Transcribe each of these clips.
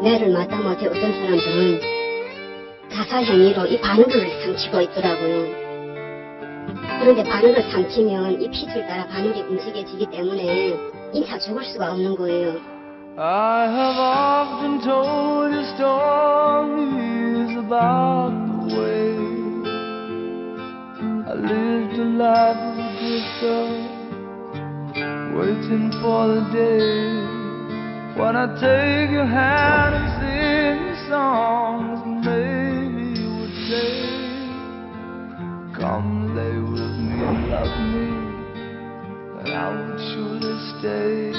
매를 마다못해 어떤 사람들은 자살 행위로 이 바늘을 삼키고 있더라고요. 그런데 바늘을 삼키면 이 핏을 따라 바늘이 움직여지기 때문에 인차 죽을 수가 없는 거예요. I have often told you stories about the way I lived a life of a drifter, waiting for the day when I take your hand and sing songs, and maybe you would say, come lay with me and love me, and I would surely stay.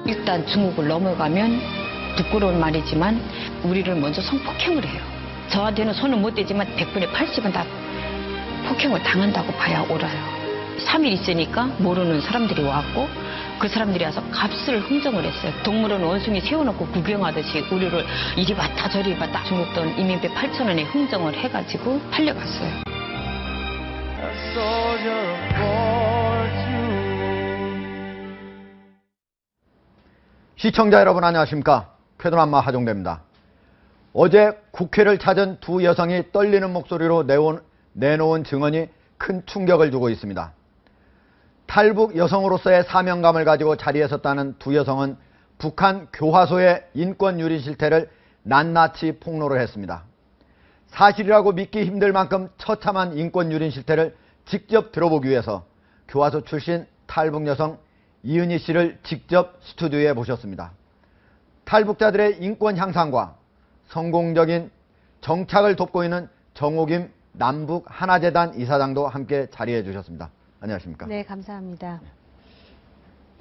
일단 중국을 넘어가면 부끄러운 말이지만 우리를 먼저 성폭행을 해요. 저한테는 손은 못 대지만 100분의 80은 다 폭행을 당한다고 봐야 옳아요. 3일 있으니까 모르는 사람들이 왔고 그 사람들이 와서 값을 흥정을 했어요. 동물원 원숭이 세워놓고 구경하듯이 우리를 이리 봤다 저리 봤다. 중국 돈 이민배 8,000원에 흥정을 해가지고 팔려갔어요. 시청자 여러분 안녕하십니까. 쾌도남마 하종대입니다. 어제 국회를 찾은 두 여성이 떨리는 목소리로 내놓은 증언이 큰 충격을 주고 있습니다. 탈북 여성으로서의 사명감을 가지고 자리에 섰다는 두 여성은 북한 교화소의 인권 유린 실태를 낱낱이 폭로를 했습니다. 사실이라고 믿기 힘들 만큼 처참한 인권 유린 실태를 직접 들어보기 위해서 교화소 출신 탈북 여성 이은희 씨를 직접 스튜디오에 모셨습니다. 탈북자들의 인권 향상과 성공적인 정착을 돕고 있는 정옥임 남북 하나재단 이사장도 함께 자리해 주셨습니다. 안녕하십니까? 네, 감사합니다.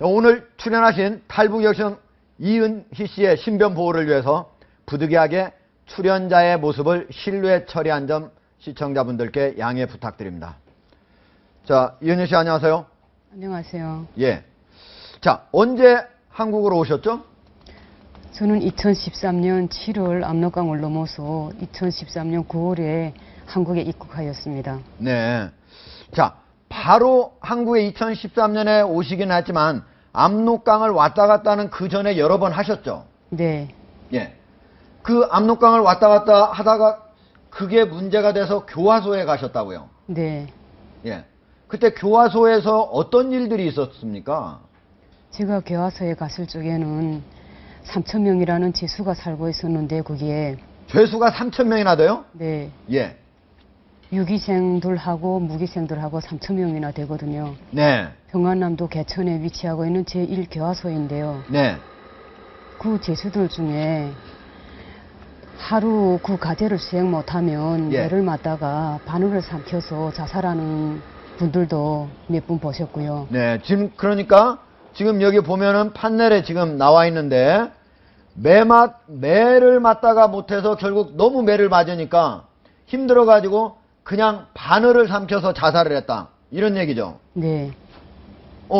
오늘 출연하신 탈북 여성 이은희 씨의 신변 보호를 위해서 부득이하게 출연자의 모습을 실루엣 처리한 점 시청자분들께 양해 부탁드립니다. 자, 이은희 씨 안녕하세요. 안녕하세요. 예. 자, 언제 한국으로 오셨죠? 저는 2013년 7월 압록강을 넘어서 2013년 9월에 한국에 입국하였습니다. 네. 자, 바로 한국에 2013년에 오시긴 했지만 압록강을 왔다 갔다 하는 그 전에 여러 번 하셨죠? 네. 예. 그 압록강을 왔다 갔다 하다가 그게 문제가 돼서 교화소에 가셨다고요? 네. 예. 그때 교화소에서 어떤 일들이 있었습니까? 제가 교화소에 갔을 적에는 3,000명이라는 죄수가 살고 있었는데 거기에 죄수가 3,000명이나 돼요? 네. 예. 유기생들하고 무기생들하고 3,000명이나 되거든요. 네. 평안남도 개천에 위치하고 있는 제1교화소인데요. 네. 그 죄수들 중에 하루 그 과제를 수행 못하면 예. 매를 맞다가 바늘을 삼켜서 자살하는 분들도 몇 분 보셨고요. 네. 지금 그러니까 지금 여기 보면은 판넬에 지금 나와 있는데 매를 맞다가 못해서 결국 너무 매를 맞으니까 힘들어가지고 그냥 바늘을 삼켜서 자살을 했다. 이런 얘기죠. 네.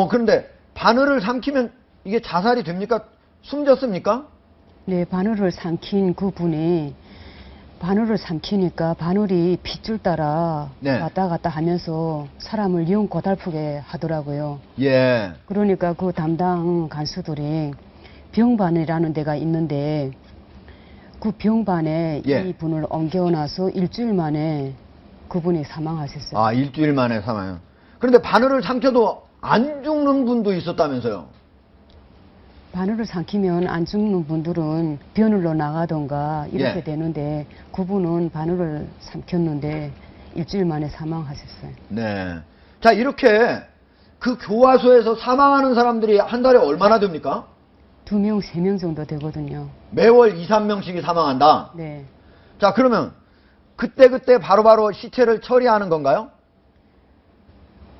그런데 바늘을 삼키면 이게 자살이 됩니까? 숨졌습니까? 네, 바늘을 삼킨 그 분이 바늘을 삼키니까 바늘이 핏줄 따라 네. 왔다 갔다 하면서 사람을 영 고달프게 하더라고요. 예. 그러니까 그 담당 간수들이 병반이라는 데가 있는데 그 병반에 예. 이 분을 옮겨놔서 일주일 만에 그분이 사망하셨어요. 아, 일주일 만에 사망. 그런데 바늘을 삼켜도 안 죽는 분도 있었다면서요? 바늘을 삼키면 안 죽는 분들은 변을로 나가던가 이렇게 예. 되는데 그분은 바늘을 삼켰는데 일주일 만에 사망하셨어요. 네. 자, 이렇게 그 교화소에서 사망하는 사람들이 한 달에 얼마나 됩니까? 2명, 3명 정도 되거든요. 매월 2, 3명씩이 사망한다? 네. 자, 그러면 그때 바로바로 시체를 처리하는 건가요?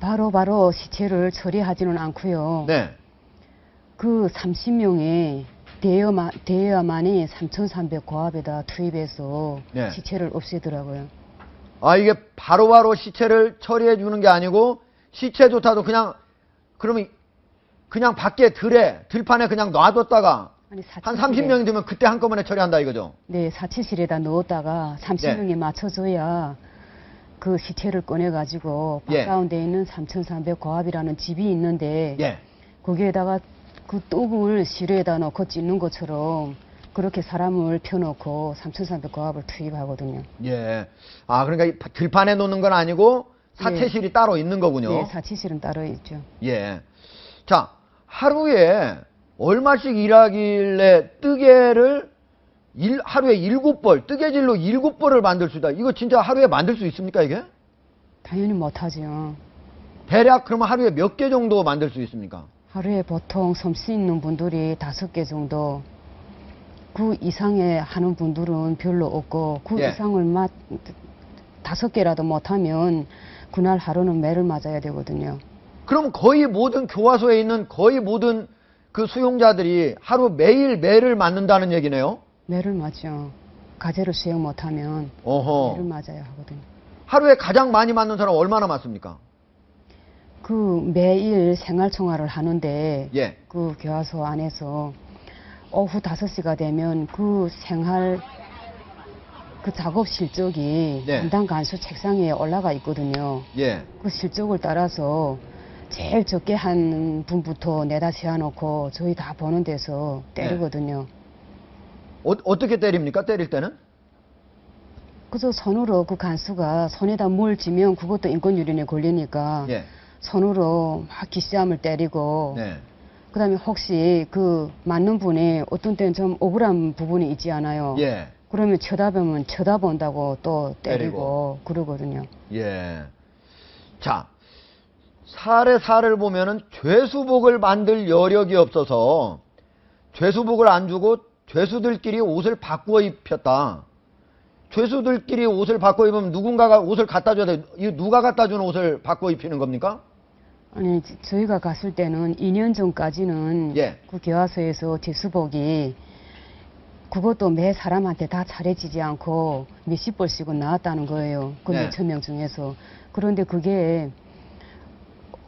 바로바로 시체를 처리하지는 않고요. 네. 그 30명이 대여만이 3,300 고압에다 투입해서 네. 시체를 없애더라고요. 아, 이게 바로바로 시체를 처리해 주는 게 아니고 시체조차도 그러면 그냥 밖에 들판에 그냥 놔뒀다가 아니, 한 30명이 되면 그때 한꺼번에 처리한다 이거죠? 네, 사체실에다 넣었다가 30명이 맞춰줘야 그 시체를 꺼내가지고 예. 가까운데 있는 3,300 고압이라는 집이 있는데 예. 거기에다가 그 떡을 시루에다 넣고 찢는 것처럼 그렇게 사람을 펴놓고 3,300 고압을 투입하거든요. 예. 아, 그러니까 이 들판에 놓는 건 아니고 사채실이 따로 있는 거군요. 네, 사치실은 따로 있죠. 예. 자, 하루에 얼마씩 일하길래 뜨개를 하루에 7벌, 뜨개질로 7벌을 만들 수 있다. 이거 진짜 하루에 만들 수 있습니까, 이게? 당연히 못하죠. 대략 그러면 하루에 몇 개 정도 만들 수 있습니까? 하루에 보통 솜씨 있는 분들이 5개 정도, 그 이상에 하는 분들은 별로 없고, 그 예. 이상을 5개라도 못하면 그날 하루는 매를 맞아야 되거든요. 그럼 거의 모든 교화소에 있는 거의 모든 그 수용자들이 하루 매일 매를 맞는다는 얘기네요? 매를 맞죠. 과제를 수행 못하면 어허. 매를 맞아야 하거든요. 하루에 가장 많이 맞는 사람 얼마나 맞습니까? 그 매일 생활총화를 하는데 예. 그 교화소 안에서 오후 5시가 되면 그 작업 실적이 네. 담당 간수 책상에 올라가 있거든요. 예. 그 실적을 따라서 제일 적게 한 분부터 내다 세워놓고 저희 다 보는 데서 때리거든요. 어떻게 때립니까? 때릴 때는? 그래서 손으로 그 간수가 손에다 뭘 쥐면 그것도 인권유린에 걸리니까 예. 손으로 막 기시함을 때리고 네. 그다음에 혹시 그 맞는 분이 어떤 때는 좀 억울한 부분이 있지 않아요. 예. 그러면 쳐다보면 쳐다본다고 또 때리고 때리고. 그러거든요. 예. 자, 살을 보면은 죄수복을 만들 여력이 없어서 죄수복을 안 주고 죄수들끼리 옷을 바꾸어 입혔다. 죄수들끼리 옷을 바꿔 입으면 누군가가 옷을 갖다 줘야 돼. 이 누가 갖다 준 옷을 바꿔 입히는 겁니까? 아니 저희가 갔을 때는 2년 전까지는 예. 그 교화소에서 죄수복이 그것도 매 사람한테 다 차려지지 않고 몇십 벌씩은 나왔다는 거예요. 그 네. 몇천 명 중에서. 그런데 그게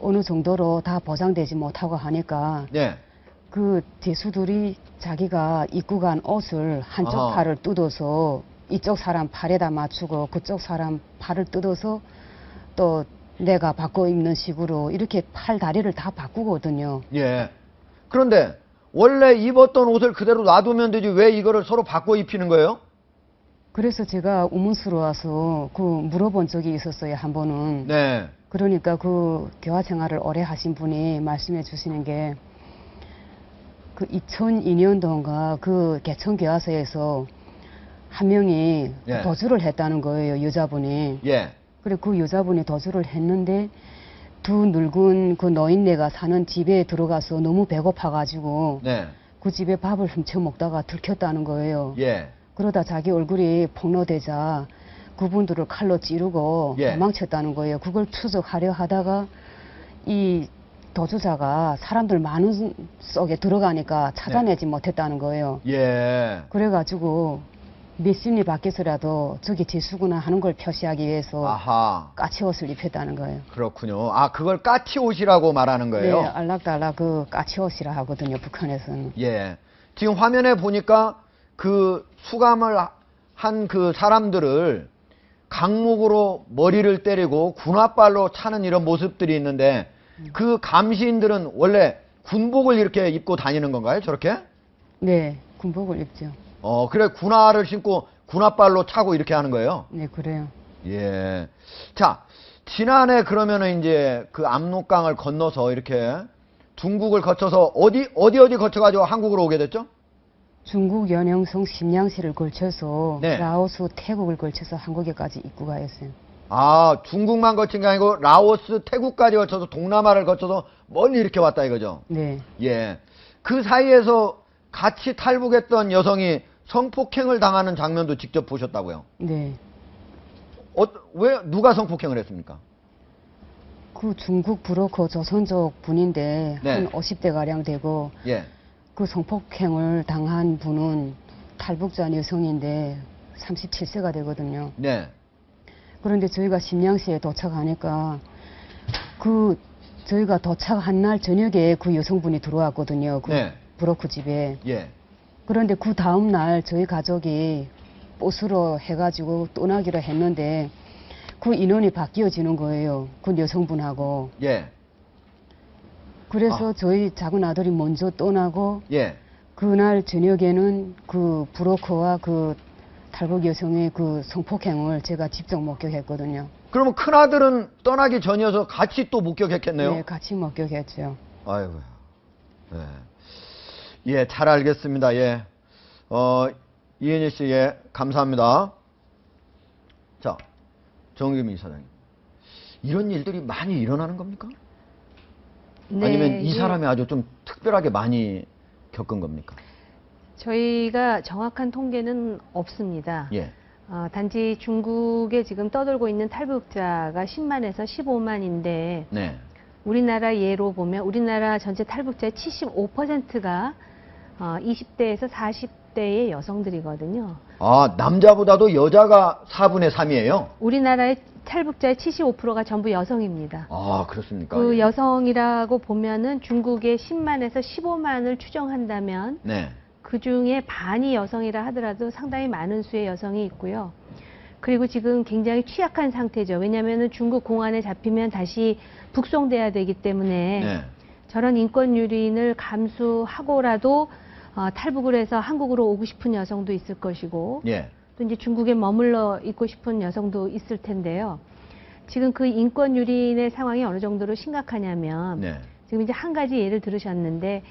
어느 정도로 다 보장되지 못하고 하니까 예. 그 죄수들이 자기가 입고 간 옷을 한쪽 아하. 팔을 뜯어서 이쪽 사람 팔에다 맞추고 그쪽 사람 팔을 뜯어서 또 내가 바꿔 입는 식으로 이렇게 팔 다리를 다 바꾸거든요. 예. 그런데 원래 입었던 옷을 그대로 놔두면 되지 왜 이거를 서로 바꿔 입히는 거예요? 그래서 제가 우문스러워서 그 물어본 적이 있었어요, 한 번은. 네. 그러니까 그 교화 생활을 오래 하신 분이 말씀해 주시는 게 그 2002년도인가 그 개천 교화소에서 한 명이 예. 도주를 했다는 거예요, 여자분이. 예. 그리고 그 여자분이 도주를 했는데 두 늙은 그 노인네가 사는 집에 들어가서 너무 배고파가지고 네. 그 집에 밥을 훔쳐 먹다가 들켰다는 거예요. 예. 그러다 자기 얼굴이 폭로되자 그분들을 칼로 찌르고 예. 도망쳤다는 거예요. 그걸 추적하려 하다가 이 도주자가 사람들 많은 속에 들어가니까 찾아내지 못했다는 거예요. 예. 그래가지고 몇 심리 밖에서라도 저기 죄수구나 하는 걸 표시하기 위해서 아하. 까치옷을 입혔다는 거예요. 그렇군요. 아, 그걸 까치옷이라고 말하는 거예요? 네, 알락달락 그 까치옷이라 하거든요, 북한에서는. 예. 지금 화면에 보니까 그 수감을 한 그 사람들을 강목으로 머리를 때리고 군화발로 차는 이런 모습들이 있는데 그 감시인들은 원래 군복을 이렇게 입고 다니는 건가요? 저렇게? 네, 군복을 입죠. 그래 군화를 신고 군화발로 차고 이렇게 하는 거예요? 네, 그래요. 예. 자, 지난해 그러면은 이제 그 압록강을 건너서 이렇게 중국을 거쳐서 어디 거쳐가지고 한국으로 오게 됐죠? 중국 연영성 심양시를 걸쳐서 네. 라오스, 태국을 걸쳐서 한국에까지 입구가 있어요. 아, 중국만 거친 게 아니고 라오스, 태국까지 거쳐서 동남아를 거쳐서 멀리 이렇게 왔다 이거죠? 네. 예. 그 사이에서 같이 탈북했던 여성이 성폭행을 당하는 장면도 직접 보셨다고요? 네. 왜 누가 성폭행을 했습니까? 그 중국 브로커 조선족 분인데 네. 한 50대 가량 되고 예. 그 성폭행을 당한 분은 탈북자 여성인데 37세가 되거든요. 네. 그런데 저희가 심양시에 도착하니까 그 저희가 도착한 날 저녁에 그 여성분이 들어왔거든요. 그 네. 브로커 집에. 예. 그런데 그 다음 날 저희 가족이 버스로 해가지고 떠나기로 했는데 그 인원이 바뀌어지는 거예요. 그 여성분하고. 예. 그래서 아. 저희 작은 아들이 먼저 떠나고 예. 그날 저녁에는 그 브로커와 그 탈북 여성의 그 성폭행을 제가 직접 목격했거든요. 그러면 큰아들은 떠나기 전이어서 같이 또 목격했겠네요? 네, 같이 목격했죠. 아이고. 네. 예, 잘 알겠습니다. 예. 이은희 씨, 예, 감사합니다. 자, 정규민 이사장님. 이런 일들이 많이 일어나는 겁니까? 네, 아니면 이 예. 사람이 아주 좀 특별하게 많이 겪은 겁니까? 저희가 정확한 통계는 없습니다. 예. 단지 중국에 지금 떠돌고 있는 탈북자가 10만에서 15만인데 네. 우리나라 예로 보면 우리나라 전체 탈북자의 75%가 20대에서 40대의 여성들이거든요. 아, 남자보다도 여자가 4분의 3이에요? 우리나라의 탈북자의 75%가 전부 여성입니다. 아, 그렇습니까? 그 예. 여성이라고 보면은 중국의 10만에서 15만을 추정한다면 네. 그 중에 반이 여성이라 하더라도 상당히 많은 수의 여성이 있고요. 그리고 지금 굉장히 취약한 상태죠. 왜냐하면 중국 공안에 잡히면 다시 북송돼야 되기 때문에 네. 저런 인권 유린을 감수하고라도 탈북을 해서 한국으로 오고 싶은 여성도 있을 것이고 예. 또 이제 중국에 머물러 있고 싶은 여성도 있을 텐데요. 지금 그 인권 유린의 상황이 어느 정도로 심각하냐면 네. 지금 이제 한 가지 예를 들으셨는데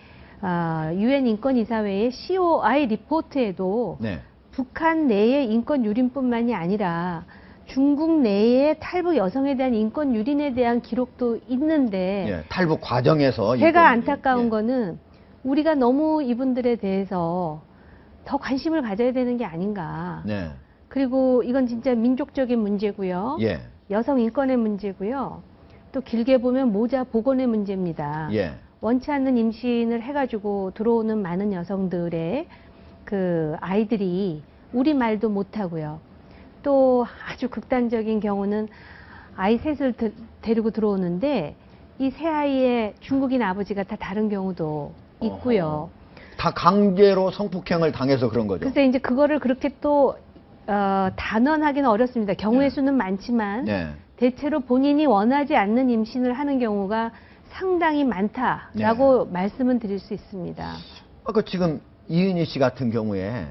UN 인권이사회의 COI 리포트에도 네. 북한 내의 인권 유린뿐만이 아니라 중국 내의 탈북 여성에 대한 인권 유린에 대한 기록도 있는데 예. 탈북 과정에서. 제가 이건- 안타까운 예. 거는 우리가 너무 이분들에 대해서 더 관심을 가져야 되는 게 아닌가. 네. 그리고 이건 진짜 민족적인 문제고요. 예. 여성 인권의 문제고요. 또 길게 보면 모자 복원의 문제입니다. 예. 원치 않는 임신을 해가지고 들어오는 많은 여성들의 그 아이들이 우리말도 못하고요. 또 아주 극단적인 경우는 아이 셋을 데리고 들어오는데 이 세 아이의 중국인 아버지가 다 다른 경우도 있고요. 어허. 다 강제로 성폭행을 당해서 그런 거죠. 그래서 이제 그거를 그렇게 또 단언하기는 어렵습니다. 경우의 네. 수는 많지만 네. 대체로 본인이 원하지 않는 임신을 하는 경우가 상당히 많다라고 네. 말씀은 드릴 수 있습니다. 아까 지금 이은희 씨 같은 경우에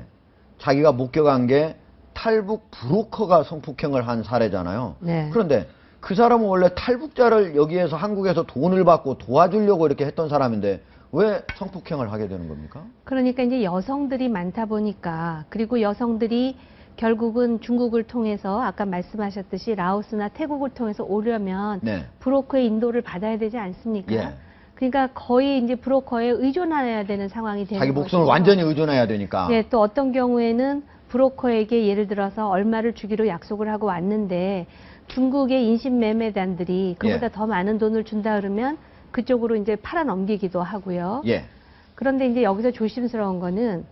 자기가 목격한 게 탈북 브로커가 성폭행을 한 사례잖아요. 네. 그런데 그 사람은 원래 탈북자를 여기에서 한국에서 돈을 받고 도와주려고 이렇게 했던 사람인데 왜 성폭행을 하게 되는 겁니까? 그러니까 이제 여성들이 많다 보니까 그리고 여성들이 결국은 중국을 통해서 아까 말씀하셨듯이 라오스나 태국을 통해서 오려면 네. 브로커의 인도를 받아야 되지 않습니까? 예. 그러니까 거의 이제 브로커에 의존해야 되는 상황이 되는 자기 목숨을 것이죠. 완전히 의존해야 되니까. 예, 또 어떤 경우에는 브로커에게 예를 들어서 얼마를 주기로 약속을 하고 왔는데 중국의 인신매매단들이 그보다 예. 더 많은 돈을 준다 그러면 그쪽으로 이제 팔아 넘기기도 하고요. 예. 그런데 이제 여기서 조심스러운 거는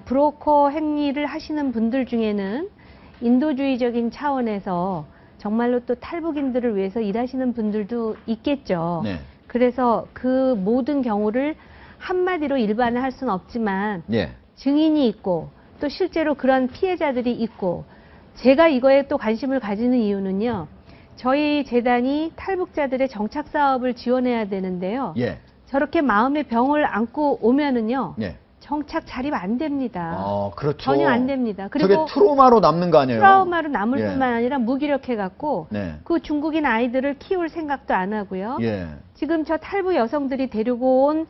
브로커 행위를 하시는 분들 중에는 인도주의적인 차원에서 정말로 또 탈북인들을 위해서 일하시는 분들도 있겠죠. 네. 그래서 그 모든 경우를 한마디로 일반을 할 수는 없지만 예. 증인이 있고 또 실제로 그런 피해자들이 있고 제가 이거에 또 관심을 가지는 이유는요. 저희 재단이 탈북자들의 정착 사업을 지원해야 되는데요. 예. 저렇게 마음의 병을 안고 오면은요. 예. 정착 자립 안 됩니다. 그렇죠. 전혀 안 됩니다. 저게 그리고 트로마로 남는 거 아니에요? 트라우마로 남을 예. 뿐만 아니라 무기력해갖고 네. 그 중국인 아이들을 키울 생각도 안 하고요. 예. 지금 저 탈북 여성들이 데리고 온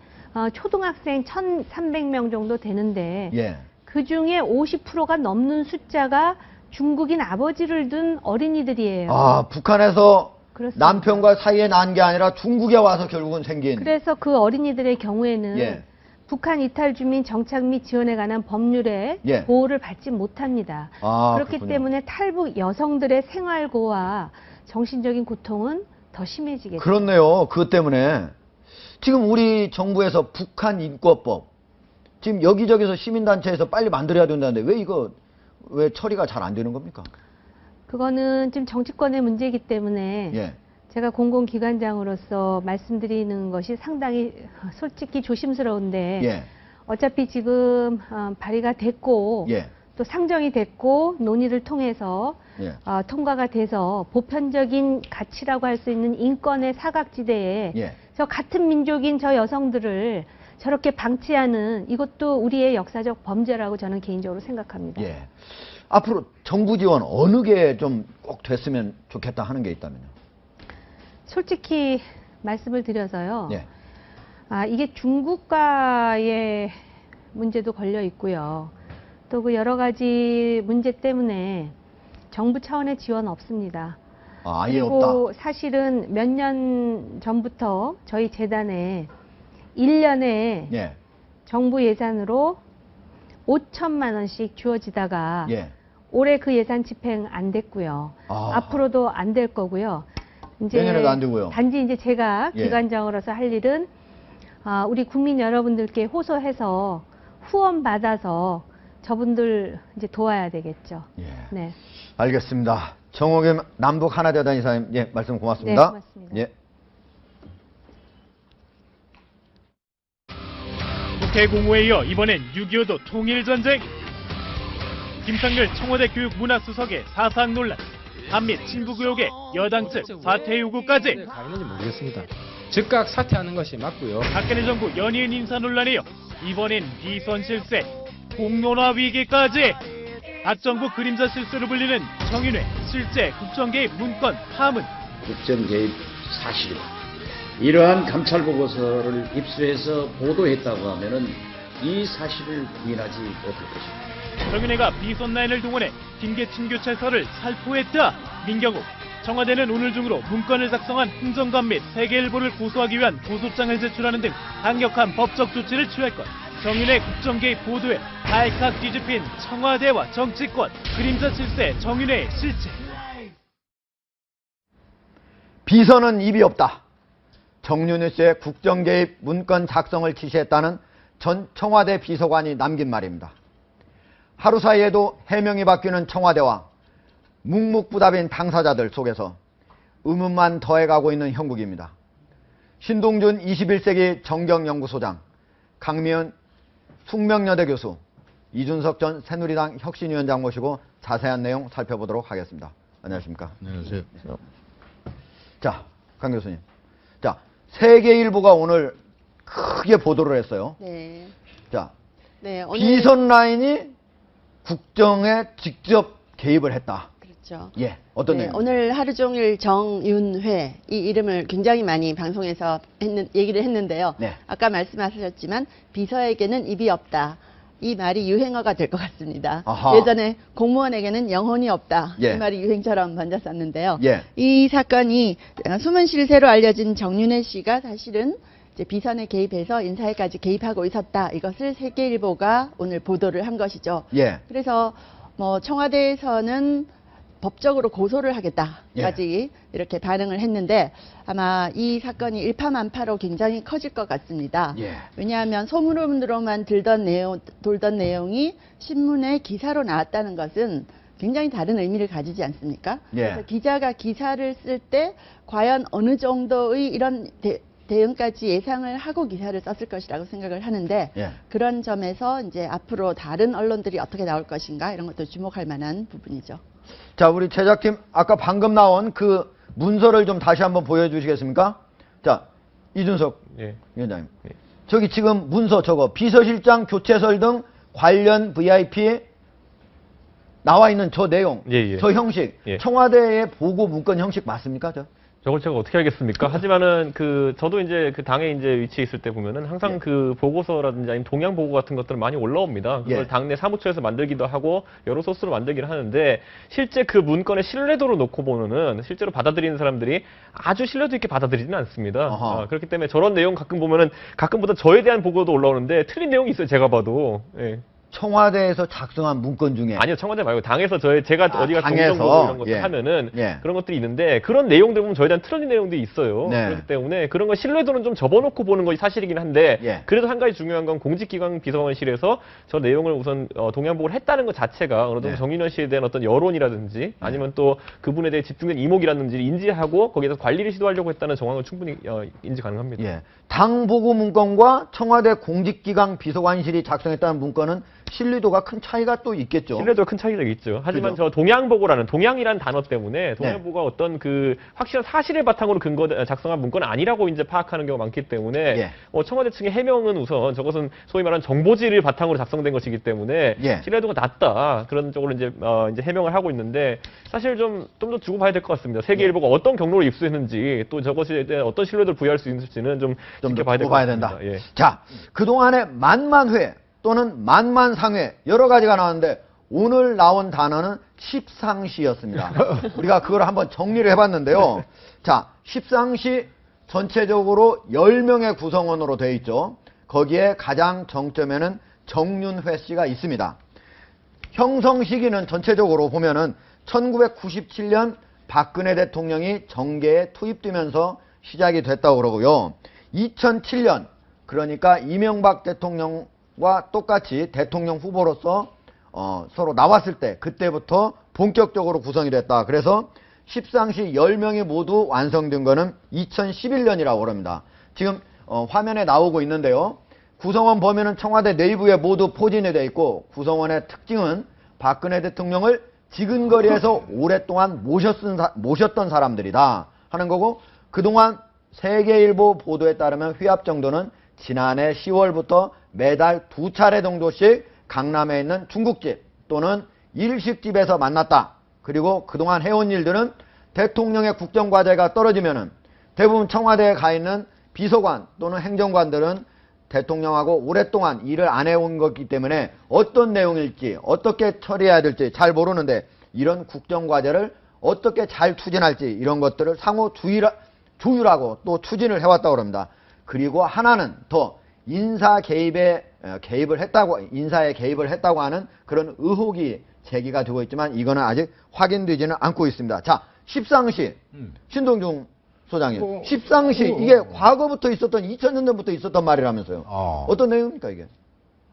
초등학생 1,300명 정도 되는데 예. 그 중에 50%가 넘는 숫자가 중국인 아버지를 둔 어린이들이에요. 북한에서 그렇습니다. 남편과 사이에 난 게 아니라 중국에 와서 결국은 생긴. 그래서 그 어린이들의 경우에는 예. 북한 이탈 주민 정착 및 지원에 관한 법률에 예. 보호를 받지 못합니다. 그렇기 그렇군요. 때문에 탈북 여성들의 생활고와 정신적인 고통은 더 심해지겠죠. 그렇네요. 그것 때문에 지금 우리 정부에서 북한 인권법 지금 여기저기서 시민단체에서 빨리 만들어야 된다는데 왜 처리가 잘 안 되는 겁니까? 그거는 지금 정치권의 문제이기 때문에 예. 제가 공공기관장으로서 말씀드리는 것이 상당히 솔직히 조심스러운데 예. 어차피 지금 발의가 됐고 예. 또 상정이 됐고 논의를 통해서 예. 통과가 돼서 보편적인 가치라고 할 수 있는 인권의 사각지대에 예. 저 같은 민족인 저 여성들을 저렇게 방치하는 이것도 우리의 역사적 범죄라고 저는 개인적으로 생각합니다. 예. 앞으로 정부 지원 어느 게 좀 꼭 됐으면 좋겠다 하는 게 있다면요? 솔직히 말씀을 드려서요. 예. 이게 중국과의 문제도 걸려 있고요. 또 그 여러 가지 문제 때문에 정부 차원의 지원 없습니다. 아예 그리고 없다. 사실은 몇 년 전부터 저희 재단에 1년에 예. 정부 예산으로 5천만 원씩 주어지다가 예. 올해 그 예산 집행 안 됐고요. 앞으로도 안 될 거고요. 이제 내년에도 안 되고요. 단지 이제 제가 예. 기관장으로서 할 일은 우리 국민 여러분들께 호소해서 후원 받아서 저분들 이제 도와야 되겠죠. 예. 네. 알겠습니다. 정옥임 남북 하나재단 이사님, 예, 말씀 고맙습니다. 네, 고맙습니다. 예. 국회 공모에 이어 이번엔 6.25도 통일전쟁. 김상률 청와대 교육문화수석의 사상 논란, 반미 친북 의혹에 여당 측 사퇴 요구까지. 가 있는지 모르겠습니다. 즉각 사퇴하는 것이 맞고요. 박근혜 정부 연이은 인사 논란이요. 이번엔 비선 실세, 공론화 위기까지. 박 정부 그림자 실세로 불리는 정윤회 실제 국정 개입 문건 파문. 국정 개입 사실. 이러한 감찰 보고서를 입수해서 보도했다고 하면은 이 사실을 부인하지 못할 것입니다. 정윤회가 비선 라인을 동원해 김계춘 교체설을 살포했다. 민경욱. 청와대는 오늘 중으로 문건을 작성한 행정관 및 세계일보를 고소하기 위한 고소장을 제출하는 등 강력한 법적 조치를 취할 것. 정윤회 국정 개입 보도에 발칵 뒤집힌 청와대와 정치권. 그림자 실세 정윤회의 실체. 비선은 입이 없다. 정윤회 씨의 국정 개입 문건 작성을 지시했다는 전 청와대 비서관이 남긴 말입니다. 하루 사이에도 해명이 바뀌는 청와대와 묵묵부답인 당사자들 속에서 의문만 더해가고 있는 형국입니다. 신동준 21세기 정경연구소장, 강미은 숙명여대 교수, 이준석 전 새누리당 혁신위원장 모시고 자세한 내용 살펴보도록 하겠습니다. 안녕하십니까? 안녕하세요. 자, 강 교수님. 자, 세계일보가 오늘 크게 보도를 했어요. 네. 자, 네, 오늘 비선 라인이 국정에 직접 개입을 했다. 그렇죠. 예, 어떤 네, 내용? 오늘 하루 종일 정윤회 이 이름을 굉장히 많이 방송에서 얘기를 했는데요. 네. 아까 말씀하셨지만 비서에게는 입이 없다. 이 말이 유행어가 될 것 같습니다. 아하. 예전에 공무원에게는 영혼이 없다. 예. 이 말이 유행처럼 번졌었는데요. 예. 이 사건이 숨은 실세로 알려진 정윤회 씨가 사실은 이제 비선에 개입해서 인사에까지 개입하고 있었다. 이것을 세계일보가 오늘 보도를 한 것이죠. 예. 그래서 뭐 청와대에서는 법적으로 고소를 하겠다까지 이렇게 반응을 했는데 아마 이 사건이 일파만파로 굉장히 커질 것 같습니다. 예. 왜냐하면 소문으로만 돌던 내용이 신문에 기사로 나왔다는 것은 굉장히 다른 의미를 가지지 않습니까? 예. 그래서 기자가 기사를 쓸 때 과연 어느 정도의 이런 대응까지 예상을 하고 기사를 썼을 것이라고 생각을 하는데 예. 그런 점에서 이제 앞으로 다른 언론들이 어떻게 나올 것인가 이런 것도 주목할 만한 부분이죠. 자, 우리 제작팀 아까 방금 나온 그 문서를 좀 다시 한번 보여주시겠습니까? 자, 이준석 예. 위원장님. 예. 저기 지금 문서 저거 비서실장 교체설 등 관련 VIP 나와 있는 저 내용, 예, 예. 저 형식, 예. 청와대의 보고 문건 형식 맞습니까? 저걸 제가 어떻게 알겠습니까? 하지만은 저도 이제 그 당에 이제 위치해 있을 때 보면은 항상 예. 그 보고서라든지 아니면 동향 보고 같은 것들은 많이 올라옵니다. 그걸 예. 당내 사무처에서 만들기도 하고 여러 소스로 만들기를 하는데 실제 그 문건의 신뢰도로 놓고 보면은 실제로 받아들이는 사람들이 아주 신뢰도 있게 받아들이지는 않습니다. 그렇기 때문에 저런 내용 가끔 보면은 가끔보다 저에 대한 보고도 올라오는데 틀린 내용이 있어요. 제가 봐도. 예. 청와대에서 작성한 문건 중에 아니요, 청와대 말고 당에서 제가 어디가 당에서? 정정보고 이런 것들 예. 하면은 예. 그런 것들이 있는데 그런 내용들 보면 저에 대한 틀린 내용들이 있어요. 네. 그렇기 때문에 그런 거 신뢰도는 좀 접어놓고 보는 것이 사실이긴 한데 예. 그래도 한 가지 중요한 건 공직기관 비서관실에서 저 내용을 우선 동향보고를 했다는 것 자체가 어느 정도 네. 정윤원 씨에 대한 어떤 여론이라든지 아니면 또 그분에 대해 집중된 이목이라든지 인지하고 거기에서 관리를 시도하려고 했다는 정황을 충분히 인지 가능합니다. 예. 당 보고 문건과 청와대 공직기강 비서관실이 작성했다는 문건은 신뢰도가 큰 차이가 또 있겠죠. 신뢰도가 큰 차이가 있죠. 하지만 그죠? 저 동양보고라는 동양이라는 단어 때문에 동양보고가 어떤 그 확실한 사실을 바탕으로 작성한 문건은 아니라고 이제 파악하는 경우가 많기 때문에 예. 청와대 측의 해명은 우선 저것은 소위 말하는 정보지를 바탕으로 작성된 것이기 때문에 예. 신뢰도가 낮다 그런 쪽으로 이제 해명을 하고 있는데 사실 좀 더 두고 봐야 될 것 같습니다. 세계일보가 어떤 경로로 입수했는지 또 저것에 대한 어떤 신뢰도를 부여할 수 있을지는 좀 지켜봐야 될 것 같습니다. 된다. 예. 자, 그동안에 만만회 또는 만만상회 여러 가지가 나왔는데 오늘 나온 단어는 십상시였습니다. 우리가 그걸 한번 정리를 해봤는데요. 자, 십상시 전체적으로 10명의 구성원으로 되어 있죠. 거기에 가장 정점에는 정윤회 씨가 있습니다. 형성 시기는 전체적으로 보면은 1997년 박근혜 대통령이 정계에 투입되면서 시작이 됐다고 그러고요. 2007년 그러니까 이명박 대통령과 똑같이 대통령 후보로서 서로 나왔을 때 그때부터 본격적으로 구성이 됐다. 그래서 십상시 10명이 모두 완성된 거는 2011년이라고 그럽니다. 지금 화면에 나오고 있는데요. 구성원 범위는 청와대 내부에 모두 포진이 되어 있고 구성원의 특징은 박근혜 대통령을 지근거리에서 오랫동안 모셨던 사람들이다 하는 거고 그동안 세계일보 보도에 따르면 회합 정도는 지난해 10월부터 매달 2차례 정도씩 강남에 있는 중국집 또는 일식집에서 만났다. 그리고 그동안 해온 일들은 대통령의 국정과제가 떨어지면은 대부분 청와대에 가 있는 비서관 또는 행정관들은 대통령하고 오랫동안 일을 안 해온 거기 때문에 어떤 내용일지 어떻게 처리해야 될지 잘 모르는데 이런 국정과제를 어떻게 잘 추진할지 이런 것들을 상호 조율하고 또 추진을 해왔다고 합니다. 그리고 하나는 더 인사에 개입을 했다고 하는 그런 의혹이 제기가 되고 있지만 이거는 아직 확인되지는 않고 있습니다. 자, 십상시 신동중 소장님, 십상시 이게 과거부터 있었던 2000년부터 있었던 말이라면서요. 어떤 내용입니까 이게?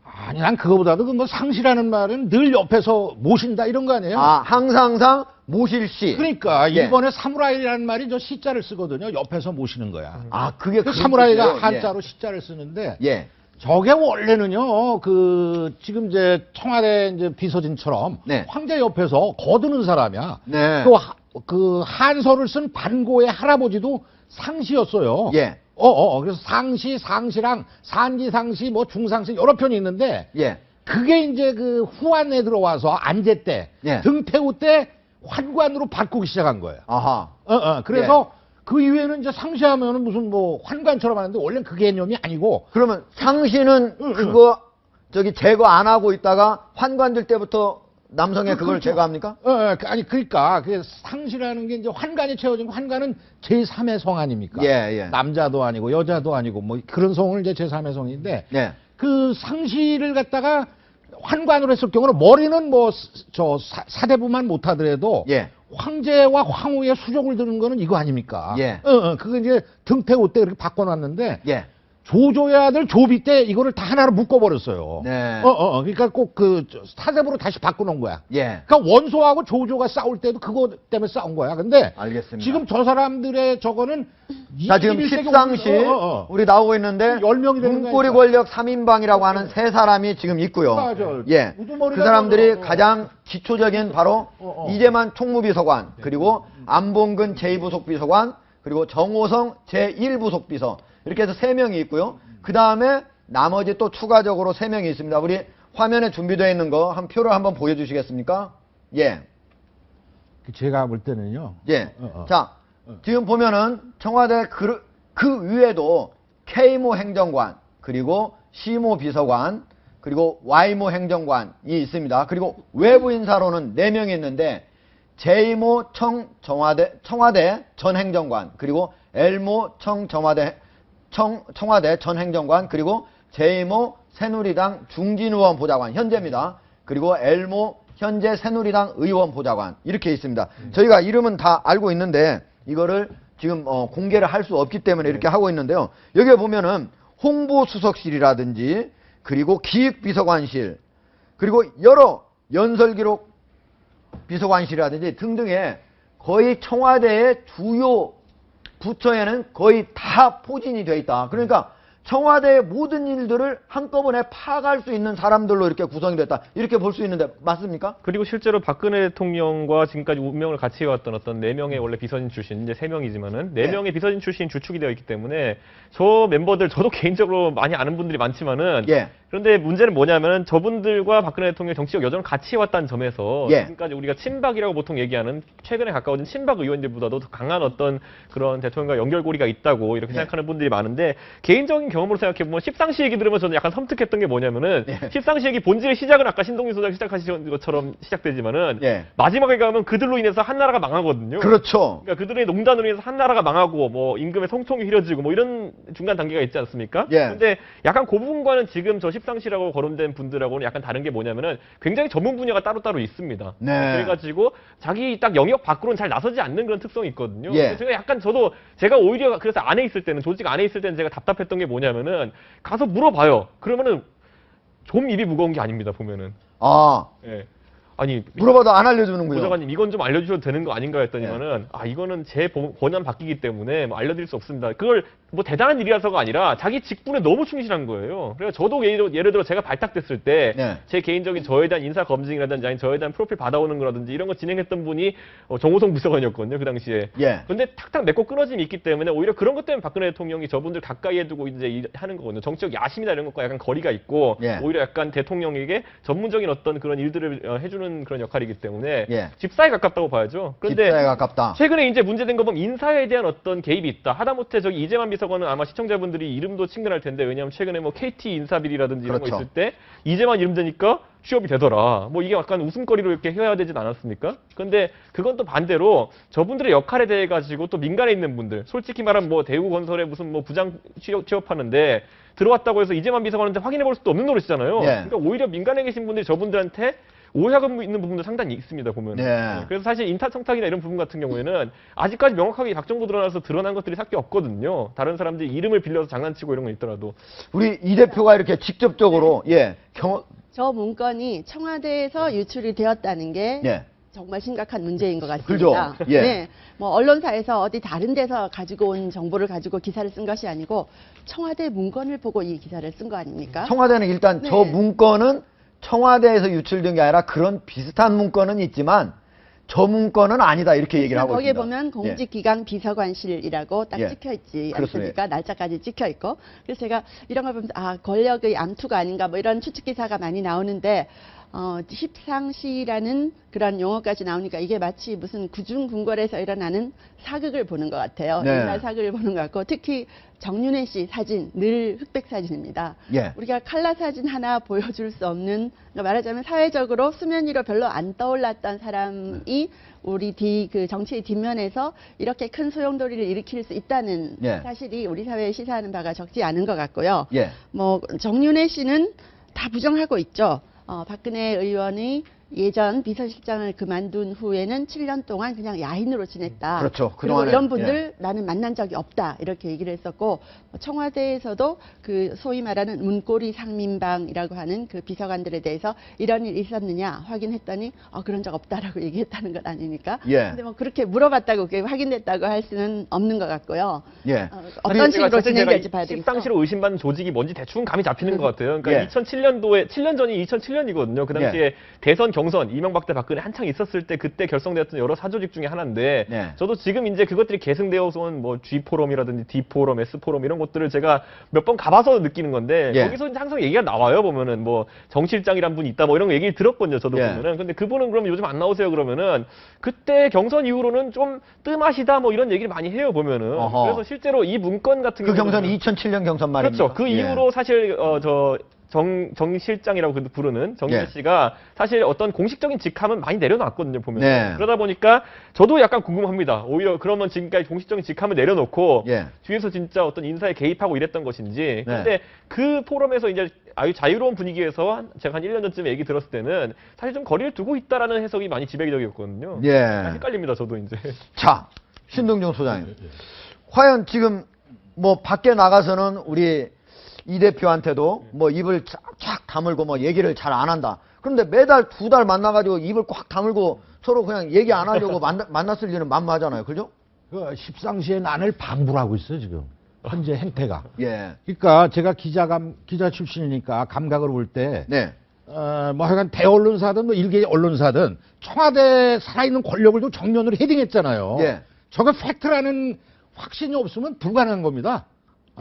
아니 난 그거보다도 그 뭐 상시라는 말은 늘 옆에서 모신다 이런 거 아니에요? 아, 항상 모실 시. 그러니까 예. 일본의 사무라이라는 말이 저 시자를 쓰거든요. 옆에서 모시는 거야. 아, 그게 그 사무라이가 뜻이에요? 한자로 시자를 쓰는데 예. 저게 원래는요. 그 지금 이제 청와대 이제 비서진처럼 네. 황제 옆에서 거드는 사람이야. 네. 그 한서를 쓴 반고의 할아버지도 상시였어요. 예. 그래서 상시, 상시랑 산지, 상시, 뭐 중상시 여러 편이 있는데 예. 그게 이제 그 후한에 들어와서 안제 때, 예. 등태우 때 환관으로 바꾸기 시작한 거예요. 아하. 그래서 그 이후에는 이제 상시하면은 무슨 뭐 환관처럼 하는데 원래는 그 개념이 아니고. 그러면 상시는 그거 저기 제거 안 하고 있다가 환관될 때부터 남성의 그걸 그렇죠. 제거합니까? 아니 그러니까 그 상시라는 게 이제 환관이 채워진 거 환관은 제3의 성 아닙니까? 예. 남자도 아니고 여자도 아니고 뭐 그런 성을 이제 제3의 성인데 예. 그 상시를 갖다가 환관으로 했을 경우는 머리는 뭐 저 사대부만 못하더라도 예. 황제와 황후의 수족을 드는 거는 이거 아닙니까? 예. 그거 이제 등태우 때 그렇게 바꿔놨는데 예. 조조의 아들 조비 때 이거를 다 하나로 묶어버렸어요. 네. 그러니까 꼭 그 사대부로 다시 바꿔놓은 거야. 예. 그러니까 원소하고 조조가 싸울 때도 그거 때문에 싸운 거야. 근데 알겠습니다. 지금 저 사람들의 저거는 자, 지금 21세기 십상시 우리 우리 나오고 있는데 10명이 되는 문고리 거니까. 권력 3인방이라고 하는 세 사람이 지금 있고요. 맞아. 예. 우두머리가 그 사람들이 있어서. 가장 기초적인 바로 이재만 총무비서관, 그리고 안봉근 제2부속비서관, 그리고 정호성 제1부속비서 이렇게 해서 3명이 있고요. 그 다음에 나머지 또 추가적으로 3명이 있습니다. 우리 화면에 준비되어 있는 거 한 표를 한번 보여주시겠습니까? 예. 제가 볼 때는요. 예. 자, 지금 보면은 청와대 그 위에도 K모 행정관, 그리고 C모 비서관, 그리고 Y모 행정관이 있습니다. 그리고 외부 인사로는 4명이 있는데 J모 청와대 전 행정관, 그리고 L모 청와대 전 행정관, 그리고 J모 새누리당 중진의원 보좌관 현재입니다. 그리고 L모 현재 새누리당 의원 보좌관 이렇게 있습니다. 저희가 이름은 다 알고 있는데 이거를 지금 공개를 할 수 없기 때문에 이렇게 하고 있는데요. 여기에 보면은 홍보수석실이라든지 그리고 기획비서관실 그리고 여러 연설기록 비서관실이라든지 등등의 거의 청와대의 주요 부처에는 거의 다 포진이 되어 있다. 그러니까 청와대의 모든 일들을 한꺼번에 파악할 수 있는 사람들로 이렇게 구성이 됐다. 이렇게 볼 수 있는데 맞습니까? 그리고 실제로 박근혜 대통령과 지금까지 운명을 같이 해왔던 어떤 4명의 원래 비서진 출신, 이제 3명이지만은 4명의 비서진 출신이 주축이 되어 있기 때문에 저 멤버들 저도 개인적으로 많이 아는 분들이 많지만은 그런데 문제는 뭐냐면은 저분들과 박근혜 대통령의 정치적 여정을 같이 해왔다는 점에서 지금까지 우리가 친박이라고 보통 얘기하는 최근에 가까워진 친박 의원들보다도 더 강한 어떤 그런 대통령과 연결고리가 있다고 이렇게 생각하는 분들이 많은데 개인적인 경험으로 생각해보면 십상시 얘기 들으면 저는 약간 섬뜩했던 게 뭐냐면은 십상시 얘기 본질의 시작은 아까 신동민 소장이 시작하신 것처럼 시작되지만은 마지막에 가면 그들로 인해서 한 나라가 망하거든요. 그렇죠. 그러니까 그들의 농단으로 인해서 한 나라가 망하고 뭐 임금의 성통이 휘려지고 뭐 이런 중간 단계가 있지 않습니까? 근데 약간 그 부분과는 지금 저 십상시라고 거론된 분들하고는 약간 다른 게 뭐냐면은 굉장히 전문 분야가 따로따로 있습니다. 그래가지고 자기 딱 영역 밖으로는 잘 나서지 않는 그런 특성이 있거든요. 그래서 제가 약간 제가 오히려 그래서 안에 있을 때는 조직 안에 있을 때는 제가 답답했던 게 뭐냐면은 가서 물어봐요. 그러면은 좀 입이 무거운 게 아닙니다. 보면은. 아니 물어봐도 안 알려주는군요. 보좌관님 이건 좀 알려주셔도 되는 거 아닌가 했더니만은 이거는 제 권한 바뀌기 때문에 뭐 알려드릴 수 없습니다. 그걸 뭐 대단한 일이라서가 아니라 자기 직분에 너무 충실한 거예요. 그래서 저도 예를 들어 제가 발탁됐을 때 제 개인적인 저에 대한 인사 검증이라든지 아니 저에 대한 프로필 받아오는 거라든지 이런 거 진행했던 분이 정호성 비서관이었거든요. 그 당시에. 근데 탁탁 맺고 끊어짐이 있기 때문에 오히려 그런 것 때문에 박근혜 대통령이 저분들 가까이에 두고 이제 하는 거거든요. 정치적 야심이나 이런 것과 약간 거리가 있고 오히려 약간 대통령에게 전문적인 어떤 그런 일들을 해주는 그런 역할이기 때문에 집사에 가깝다고 봐야죠. 그런데 집사에 가깝다. 최근에 이제 문제된 거 보면 인사에 대한 어떤 개입이 있다. 하다못해 저기 이재만 비서관은 아마 시청자분들이 이름도 친근할 텐데 왜냐하면 최근에 뭐 KT 인사 비리라든지 이런 거 있을 때 이재만 이름 되니까 취업이 되더라. 뭐 이게 약간 웃음거리로 이렇게 해야 되진 않았습니까? 근데 그건 또 반대로 저분들의 역할에 대해 가지고 또 민간에 있는 분들, 솔직히 말하면 뭐 대우건설에 무슨 뭐 부장 취업하는데 들어왔다고 해서 이재만 비서관한테 확인해 볼 수도 없는 노릇이잖아요. 그러니까 오히려 민간에 계신 분들이 저분들한테 오해가 있는 부분도 상당히 있습니다, 보면. 그래서 사실 인사청탁이나 이런 부분 같은 경우에는 아직까지 명확하게 각정도 드러나서 드러난 것들이 삭게 없거든요. 다른 사람들이 이름을 빌려서 장난치고 이런 거 있더라도. 우리 이 대표가 이렇게 직접적으로 저 문건이 청와대에서 유출이 되었다는 게 정말 심각한 문제인 것 같습니다. 뭐 언론사에서 어디 다른 데서 가지고 온 정보를 가지고 기사를 쓴 것이 아니고 청와대 문건을 보고 이 기사를 쓴 거 아닙니까? 청와대는 일단 저 문건은 청와대에서 유출된 게 아니라 그런 비슷한 문건은 있지만 저 문건은 아니다 이렇게 얘기를 하고 있습니다. 거기에 보면 공직기강 비서관실이라고 딱 찍혀 있지 않습니까? 날짜까지 찍혀 있고. 그래서 제가 이런 걸 보면서 권력의 암투가 아닌가 뭐 이런 추측 기사가 많이 나오는데 십상시라는 그런 용어까지 나오니까 이게 마치 무슨 구중궁궐에서 일어나는 사극을 보는 것 같아요. 옛날 사극을 보는 것 같고 특히 정윤회 씨 사진 늘 흑백 사진입니다. 우리가 칼라 사진 하나 보여줄 수 없는 그러니까 말하자면 사회적으로 수면 위로 별로 안 떠올랐던 사람이 우리 그 정치의 뒷면에서 이렇게 큰 소용돌이를 일으킬 수 있다는 사실이 우리 사회에 시사하는 바가 적지 않은 것 같고요. 뭐 정윤회 씨는 다 부정하고 있죠. 박근혜 의원이 예전 비서실장을 그만둔 후에는 7년 동안 그냥 야인으로 지냈다. 그렇죠. 그리고 이런 분들 나는 만난 적이 없다. 이렇게 얘기를 했었고 청와대에서도 그 소위 말하는 문고리 상민방이라고 하는 그 비서관들에 대해서 이런 일이 있었느냐 확인했더니 그런 적 없다라고 얘기했다는 것 아닙니까? 근데 뭐 그렇게 물어봤다고 그게 확인됐다고 할 수는 없는 것 같고요. 어떤 식으로 진행될지 봐야 되겠죠. 십상시로 의심받는 조직이 뭔지 대충 감이 잡히는 것 같아요. 그러니까 2007년도에 7년 전이 2007년이거든요. 그 당시에 대선 경선 이명박 대 박근혜 한창 있었을 때 그때 결성되었던 여러 사조직 중에 하나인데 저도 지금 이제 그것들이 계승되어서 온 뭐 G포럼이라든지 D포럼, S포럼 이런 곳들을 제가 몇 번 가봐서 느끼는 건데 거기서 이제 항상 얘기가 나와요. 보면은 뭐 정실장이란 분이 있다 뭐 이런 거 얘기를 들었거든요. 저도 보면은. 근데 그분은 그러면 요즘 안 나오세요 그러면은 그때 경선 이후로는 좀 뜸하시다 뭐 이런 얘기를 많이 해요 보면은. 그래서 실제로 이 문건 같은 그 경선이 2007년 경선 말입니다. 그렇죠. 그 이후로 사실 정 실장이라고 부르는 정윤회 씨가 사실 어떤 공식적인 직함은 많이 내려놨거든요, 보면. 그러다 보니까 저도 약간 궁금합니다. 오히려 그러면 지금까지 공식적인 직함을 내려놓고 뒤에서 진짜 어떤 인사에 개입하고 이랬던 것인지. 근데 그 포럼에서 이제 아주 자유로운 분위기에서 제가 한 1년 전쯤에 얘기 들었을 때는 사실 좀 거리를 두고 있다라는 해석이 많이 지배적이었거든요. 헷갈립니다, 저도 이제. 자, 신동정 소장님. 과연 지금 뭐 밖에 나가서는 우리 이 대표한테도 뭐 입을 쫙 다물고 뭐 얘기를 잘 안 한다. 그런데 매달 2달 만나가지고 입을 꽉 다물고 서로 그냥 얘기 안 하려고 만났을 리는 만무하잖아요. 그죠? 그 십상시의 난을 방불하고 있어 지금. 현재 행태가. 예. 그러니까 제가 기자 출신이니까 감각을 볼 때, 네. 뭐 하여간 대언론사든 뭐 일개 언론사든 청와대 살아있는 권력을 좀 정면으로 헤딩했잖아요. 예. 저거 팩트라는 확신이 없으면 불가능한 겁니다.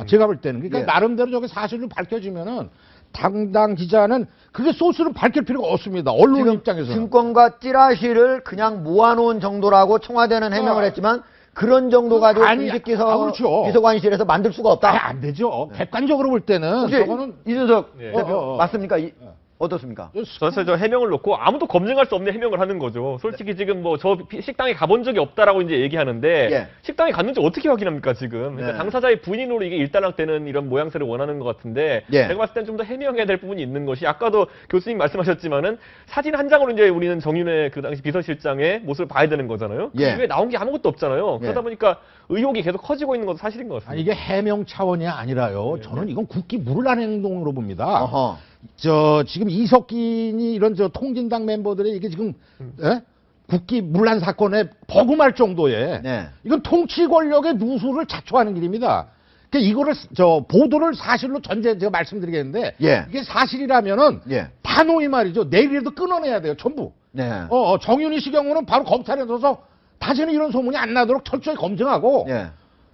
제가 볼 때는. 그러니까 예. 나름대로 저게 사실로 밝혀지면은 당당 기자는 그게 소스를 밝힐 필요가 없습니다. 언론 입장에서. 증권과 찌라시를 그냥 모아놓은 정도라고 청와대는 해명을 했지만 그런 정도 가지고 그렇죠. 비서관실에서 만들 수가 없다. 안 되죠. 객관적으로 볼 때는 혹시 저거는 이준석 대표 맞습니까? 어떻습니까? 사실 저 해명을 놓고 아무도 검증할 수 없는 해명을 하는 거죠. 솔직히 지금 뭐 저 식당에 가본 적이 없다라고 이제 얘기하는데 예. 식당에 갔는지 어떻게 확인합니까 지금? 그러니까 네. 당사자의 부인으로 이게 일단락되는 이런 모양새를 원하는 것 같은데 예. 제가 봤을 땐 좀 더 해명해야 될 부분이 있는 것이 아까도 교수님 말씀하셨지만은 사진 한 장으로 이제 우리는 정윤회 그 당시 비서실장의 모습을 봐야 되는 거잖아요. 예. 그 이후에 나온 게 아무것도 없잖아요. 예. 그러다 보니까 의혹이 계속 커지고 있는 것도 사실인 것 같습니다. 아니 이게 해명 차원이 아니라요. 저는 이건 국기 물을 행동으로 봅니다. 어허. 지금 이석균이 이런 통진당 멤버들의 이게 지금 국기 문란 사건에 버금할 정도의 네. 이건 통치 권력의 누수를 자초하는 길입니다. 그러니까 이거를 보도를 사실로 제가 말씀드리겠는데 예. 이게 사실이라면은 예. 단호히 말이죠. 내일이라도 끊어내야 돼요. 전부. 네. 정윤희 씨 경우는 바로 검찰에 서서 다시는 이런 소문이 안 나도록 철저히 검증하고 예.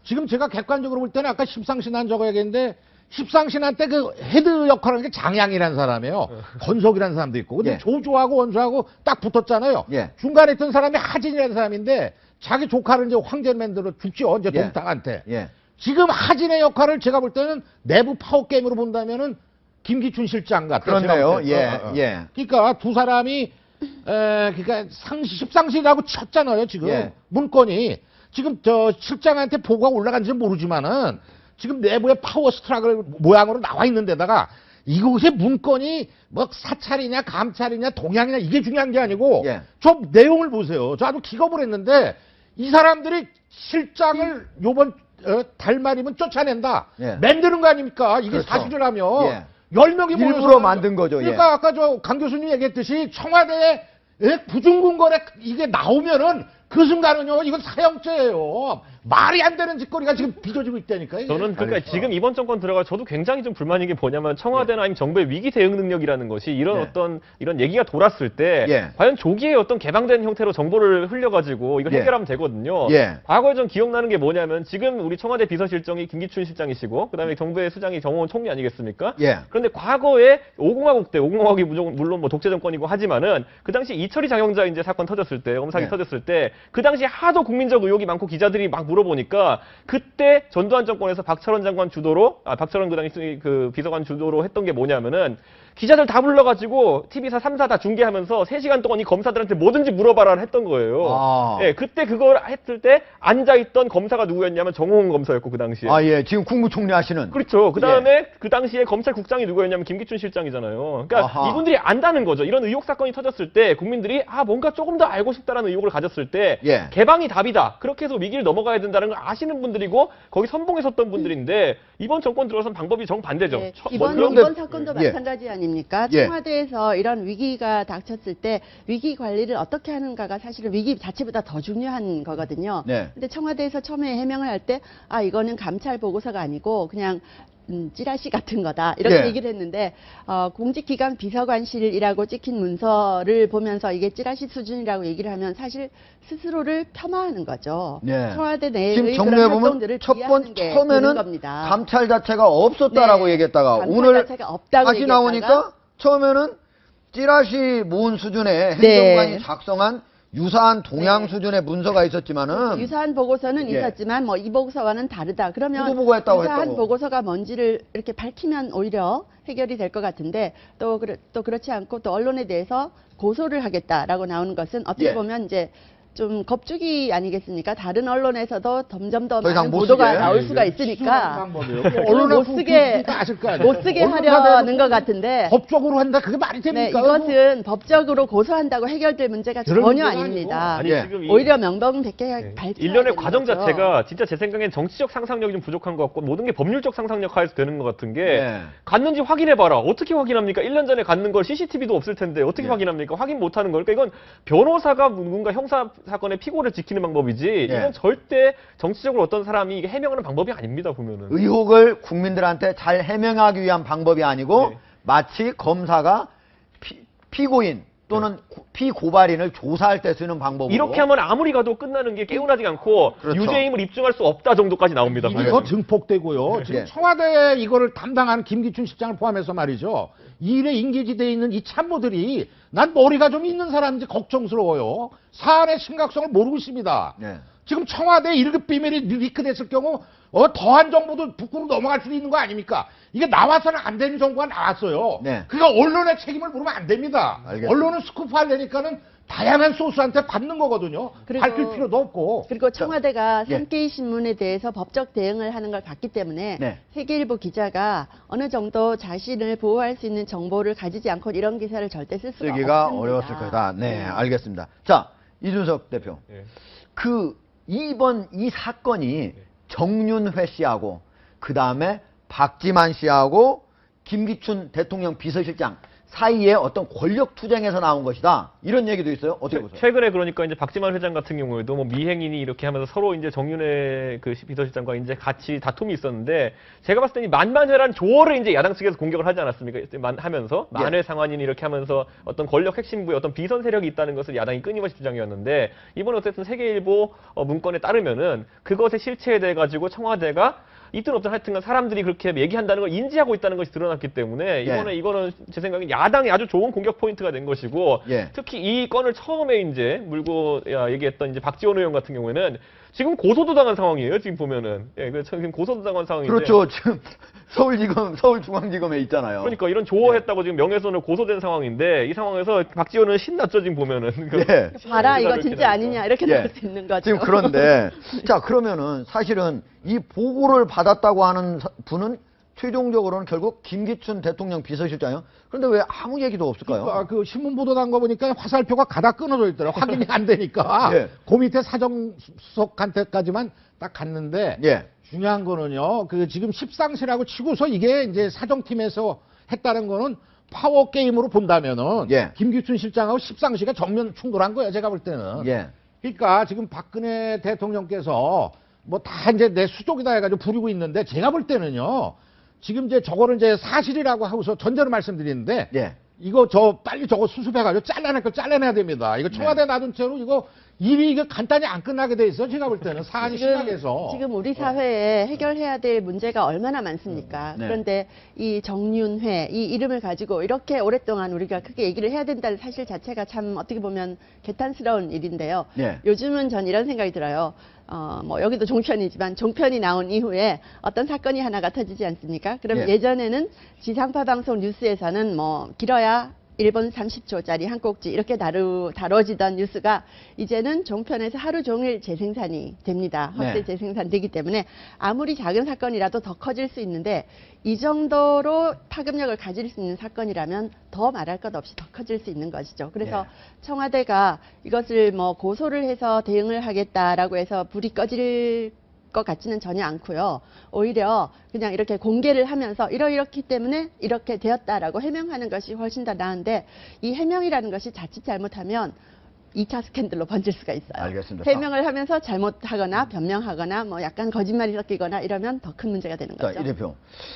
지금 제가 객관적으로 볼 때는 아까 십상신한 저거 얘기했는데 십상신한 때 그 헤드 역할을 하는 게 장양이라는 사람이에요. 건석이라는 사람도 있고. 근데 예. 조조하고 원수하고 딱 붙었잖아요. 예. 중간에 있던 사람이 하진이라는 사람인데 자기 조카를 이제 황제를 만들어 죽죠. 이제 예. 동탁한테. 예. 지금 하진의 역할을 제가 볼 때는 내부 파워게임으로 본다면은 김기춘 실장 같아요. 그렇네요. 예. 예. 그러니까 두 사람이 그러니까 십상시라고 쳤잖아요. 지금 예. 문건이 지금 실장한테 보고가 올라간지는 모르지만은 지금 내부의 파워 스트라글 모양으로 나와 있는 데다가 이곳의 문건이 뭐 사찰이냐 감찰이냐 동향이냐 이게 중요한 게 아니고 예. 저 내용을 보세요. 저 아주 기겁을 했는데 이 사람들이 실장을 요번 달 말이면 쫓아낸다. 예. 만드는 거 아닙니까? 이게 그렇죠. 사실이라면 예. 10명이 모여서 일부러 만든 거죠. 그러니까 아까 강 교수님 얘기했듯이 청와대에 부중궁궐에 이게 나오면은 그 순간은요 이건 사형죄예요. 말이 안 되는 짓거리가 지금 빚어지고 있다니까요. 저는 그러니까 지금 이번 정권 들어가 저도 굉장히 좀 불만인 게 뭐냐면 청와대나 아니면 정부의 위기 대응 능력이라는 것이 이런 어떤 이런 얘기가 돌았을 때 과연 조기에 어떤 개방된 형태로 정보를 흘려가지고 이걸 해결하면 되거든요. 과거에 좀 기억나는 게 뭐냐면 지금 우리 청와대 비서실장이 김기춘 실장이시고 그다음에 정부의 수장이 정호원 총리 아니겠습니까? 그런데 과거에 5공화국 때 5공화국이 물론 뭐 독재 정권이고 하지만은 그 당시 이철희 장영자 이제 사건 터졌을 때 엄사기 터졌을 때 그 당시 하도 국민적 의혹이 많고 기자들이 막 물어보니까 그때 전두환 정권에서 박철원 장관 주도로 박철원 그 당시 그 비서관 주도로 했던 게 뭐냐면은 기자들 다 불러가지고 TV사 3사 다 중계하면서 3시간 동안 이 검사들한테 뭐든지 물어봐라 했던 거예요. 예, 그때 그걸 했을 때 앉아있던 검사가 누구였냐면 정홍원 검사였고 그 당시에. 예, 지금 국무총리 하시는. 그렇죠. 그 다음에 그 당시에 검찰국장이 누구였냐면 김기춘 실장이잖아요. 그러니까 이분들이 안다는 거죠. 이런 의혹 사건이 터졌을 때 국민들이 뭔가 조금 더 알고 싶다라는 의혹을 가졌을 때 개방이 답이다. 그렇게 해서 위기를 넘어가야 된다는 걸 아시는 분들이고 거기 선봉에 섰던 분들인데 이번 정권 들어선 방법이 정반대죠. 이번 사건도 마찬가지 아닙니까? 청와대에서 이런 위기가 닥쳤을 때 위기 관리를 어떻게 하는가가 사실은 위기 자체보다 더 중요한 거거든요. 근데 청와대에서 처음에 해명을 할 때 이거는 감찰 보고서가 아니고 그냥 찌라시 같은 거다 이렇게 얘기를 했는데 공직기관 비서관실이라고 찍힌 문서를 보면서 이게 찌라시 수준이라고 얘기를 하면 사실 스스로를 폄하하는 거죠. 청와대 내의 지금 그런 정리해 보면 활동들을 비하하는 게 처음에는 겁니다. 감찰 자체가 없었다라고 얘기했다가 오늘 다시 나오니까 처음에는 찌라시 모은 수준의 행정관이 작성한 유사한 동향 수준의 문서가 있었지만은 유사한 보고서는 있었지만 뭐 이 보고서와는 다르다. 그러면 유사한 보고서가 뭔지를 이렇게 밝히면 오히려 해결이 될 것 같은데 또 그렇지 않고 또 언론에 대해서 고소를 하겠다라고 나오는 것은 어떻게 보면 이제 좀 겁주기 아니겠습니까? 다른 언론에서도 점점 더 많은 보도가 나올 수가 있으니까 못 쓰게 하려는 것 같은데 법적으로 한다 그게 말이 됩니까? 이것은 법적으로 고소한다고 해결될 문제가 전혀 아닙니다. 오히려 명명백계 밝혀야 일련의 과정 자체가 진짜 제 생각엔 정치적 상상력이 좀 부족한 것 같고 모든 게 법률적 상상력 하에서 되는 것 같은 게 갔는지 확인해봐라. 어떻게 확인합니까? 1년 전에 갔는 걸 CCTV도 없을 텐데 어떻게 확인합니까? 확인 못하는 걸. 그러니까 이건 변호사가 누군가 형사 사건의 피고를 지키는 방법이지 이건 절대 정치적으로 어떤 사람이 이게 해명하는 방법이 아닙니다. 보면은 의혹을 국민들한테 잘 해명하기 위한 방법이 아니고 마치 검사가 피고인 또는 피고발인을 조사할 때 쓰는 방법으로 이렇게 하면 아무리 가도 끝나는 게 개운하지 않고 그렇죠. 유죄임을 입증할 수 없다 정도까지 나옵니다. 이거 증폭되고요. 지금 청와대 이거를 담당한 김기춘 실장을 포함해서 말이죠. 이 일에 인계지대에 있는 이 참모들이 난 머리가 좀 있는 사람인지 걱정스러워요. 사안의 심각성을 모르고 있습니다. 지금 청와대 1급 비밀이 리크됐을 경우 더한 정보도 북으로 넘어갈 수도 있는 거 아닙니까? 이게 나와서는 안 되는 정보가 나왔어요. 그러니까 언론의 책임을 물으면 안 됩니다. 알겠습니다. 언론은 스쿠프하려니까는 다양한 소스한테 받는 거거든요. 밝힐 필요도 없고. 그리고 청와대가 산케이 신문에 대해서 법적 대응을 하는 걸 봤기 때문에 세계일보 기자가 어느 정도 자신을 보호할 수 있는 정보를 가지지 않고 이런 기사를 절대 쓸 수가 쓰기가 없습니다. 어려웠을 거다. 네, 알겠습니다. 자, 이준석 대표. 이번 이 사건이 정윤회 씨하고 그 다음에 박지만 씨하고 김기춘 대통령 비서실장 사이에 어떤 권력 투쟁에서 나온 것이다. 이런 얘기도 있어요. 어떻게 보세요? 최근에 그러니까 이제 박지만 회장 같은 경우에도 뭐 미행이니 이렇게 하면서 서로 이제 정윤회 그 비서실장과 이제 같이 다툼이 있었는데 제가 봤을 때는 만만회란 조어를 이제 야당 측에서 공격을 하지 않았습니까? 하면서 만회 상환이니 이렇게 하면서 어떤 권력 핵심부에 어떤 비선 세력이 있다는 것을 야당이 끊임없이 주장해왔는데 이번에 어쨌든 세계일보 문건에 따르면은 그것의 실체에 대해 가지고 청와대가 있든 없든 하여튼간 사람들이 그렇게 얘기한다는 걸 인지하고 있다는 것이 드러났기 때문에 이거는 제 생각엔 야당이 아주 좋은 공격 포인트가 된 것이고 특히 이 건을 처음에 이제 물고 얘기했던 이제 박지원 의원 같은 경우에는 지금 고소도 당한 상황이에요. 지금 보면은 지금 고소도 당한 상황인데 그렇죠. 지금 서울중앙지검에 있잖아요. 그러니까 이런 조어했다고 지금 명예훼손을 고소된 상황인데 이 상황에서 박지원은 신났죠. 지금 보면은 봐라 이거 진짜 아니냐 이렇게 나올 수 있는 거죠. 지금 그런데 자 그러면은 사실은 이 보고를 받았다고 하는 분은 최종적으로는 결국 김기춘 대통령 비서실장이요. 그런데 왜 아무 얘기도 없을까요? 그러니까 그 신문 보도 난 거 보니까 화살표가 가다 끊어져 있더라고요. 확인이 안 되니까. 그 밑에 사정수석한테까지만 딱 갔는데 중요한 거는요. 그 지금 십상시라고 치고서 이게 이제 사정팀에서 했다는 거는 파워 게임으로 본다면은 김기춘 실장하고 십상시가 정면 충돌한 거예요. 제가 볼 때는. 그러니까 지금 박근혜 대통령께서 뭐 다 이제 내 수족이다 해가지고 부리고 있는데 제가 볼 때는요. 지금 이제 저거를 이제 사실이라고 하고서 전제로 말씀드리는데 이거 빨리 저거 수습해가지고 잘라낼 거 잘라내야 됩니다. 이거 청와대 놔둔 채로 이거 일이 이거 간단히 안 끝나게 돼 있어. 제가 볼 때는 사안이 심각해서. 지금 우리 사회에 해결해야 될 문제가 얼마나 많습니까? 그런데 이 정윤회 이 이름을 가지고 이렇게 오랫동안 우리가 크게 얘기를 해야 된다는 사실 자체가 참 어떻게 보면 개탄스러운 일인데요. 요즘은 전 이런 생각이 들어요. 뭐 여기도 종편이지만 종편이 나온 이후에 어떤 사건이 하나가 터지지 않습니까? 그럼 예전에는 지상파 방송 뉴스에서는 뭐 길어야 1분 30초짜리 한 꼭지 이렇게 다뤄지던 뉴스가 이제는 종편에서 하루 종일 재생산이 됩니다. 확대 재생산되기 때문에 아무리 작은 사건이라도 더 커질 수 있는데 이 정도로 파급력을 가질 수 있는 사건이라면 더 말할 것 없이 더 커질 수 있는 것이죠. 그래서 청와대가 이것을 뭐 고소를 해서 대응을 하겠다라고 해서 불이 꺼질 것 같지는 전혀 않고요. 오히려 그냥 이렇게 공개를 하면서 이렇기 때문에 이렇게 되었다라고 해명하는 것이 훨씬 더 나은데 이 해명이라는 것이 자칫 잘못하면 2차 스캔들로 번질 수가 있어요. 알겠습니다. 해명을 하면서 잘못하거나 변명하거나 뭐 약간 거짓말이 섞이거나 이러면 더 큰 문제가 되는 거죠. 자, 이 대표.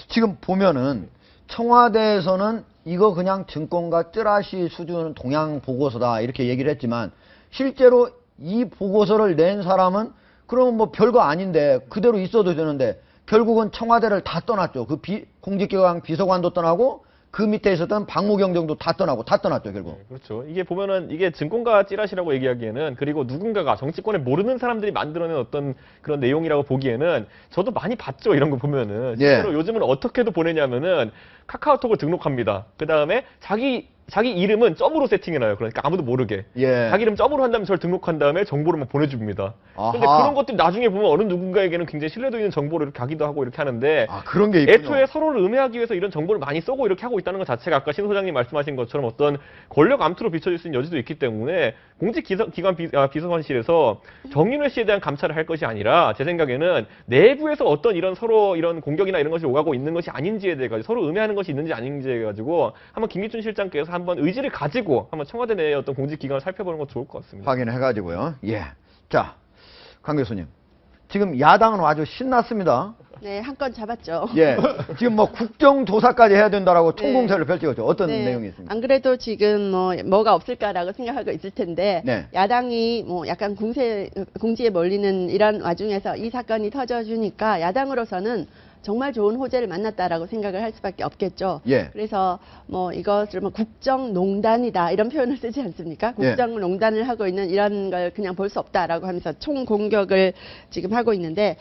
지금 보면은 청와대에서는 이거 그냥 증권가 쯔라시 수준 동향 보고서다 이렇게 얘기를 했지만 실제로 이 보고서를 낸 사람은 그러면 뭐 별거 아닌데 그대로 있어도 되는데 결국은 청와대를 다 떠났죠. 그 공직기강 비서관도 떠나고 그 밑에 있었던 박무경정도 다 떠났죠, 결국. 네, 그렇죠. 이게 보면은 이게 증권가 찌라시라고 얘기하기에는 그리고 누군가가 정치권에 모르는 사람들이 만들어낸 어떤 그런 내용이라고 보기에는 저도 많이 봤죠, 이런 거 보면은. 실제로 요즘은 어떻게도 보내냐면은 카카오톡을 등록합니다. 그 다음에 자기 이름은 점으로 세팅해놔요. 그러니까 아무도 모르게. 자기 이름 점으로 한 다음에 저를 등록한 다음에 정보를 막 보내줍니다. 그런데 그런 것들이 나중에 보면 어느 누군가에게는 굉장히 신뢰도 있는 정보를 이렇게 가기도 하고 이렇게 하는데 그런 게 있군요. 애초에 서로를 음해하기 위해서 이런 정보를 많이 쏘고 이렇게 하고 있다는 것 자체가 아까 신 소장님 말씀하신 것처럼 어떤 권력 암투로 비춰질 수 있는 여지도 있기 때문에 공직기관 비서관실에서 정윤회 씨에 대한 감찰을 할 것이 아니라 제 생각에는 내부에서 어떤 이런 서로 이런 공격이나 이런 것이 오가고 있는 것이 아닌지에 대해 가지고 서로 음해하는 것이 있는지 아닌지에 가지고 한번 김기춘 실장께서 그래서 한번 의지를 가지고 한번 청와대 내의 어떤 공직기관을 살펴보는 것도 좋을 것 같습니다. 확인해가지고요. 예. 자, 강 교수님. 지금 야당은 아주 신났습니다. 네, 한 건 잡았죠. 예. 지금 뭐 국정조사까지 해야 된다라고 총공세를 펼치고 어떤 내용이 있습니까? 안 그래도 지금 뭐가 없을까라고 생각하고 있을 텐데 야당이 뭐 약간 궁지에 몰리는 이런 와중에서 이 사건이 터져주니까 야당으로서는 정말 좋은 호재를 만났다라고 생각을 할 수밖에 없겠죠. 그래서 뭐 이것을 뭐 국정농단이다 이런 표현을 쓰지 않습니까? 국정농단을 하고 있는 이런 걸 그냥 볼 수 없다라고 하면서 총공격을 지금 하고 있는데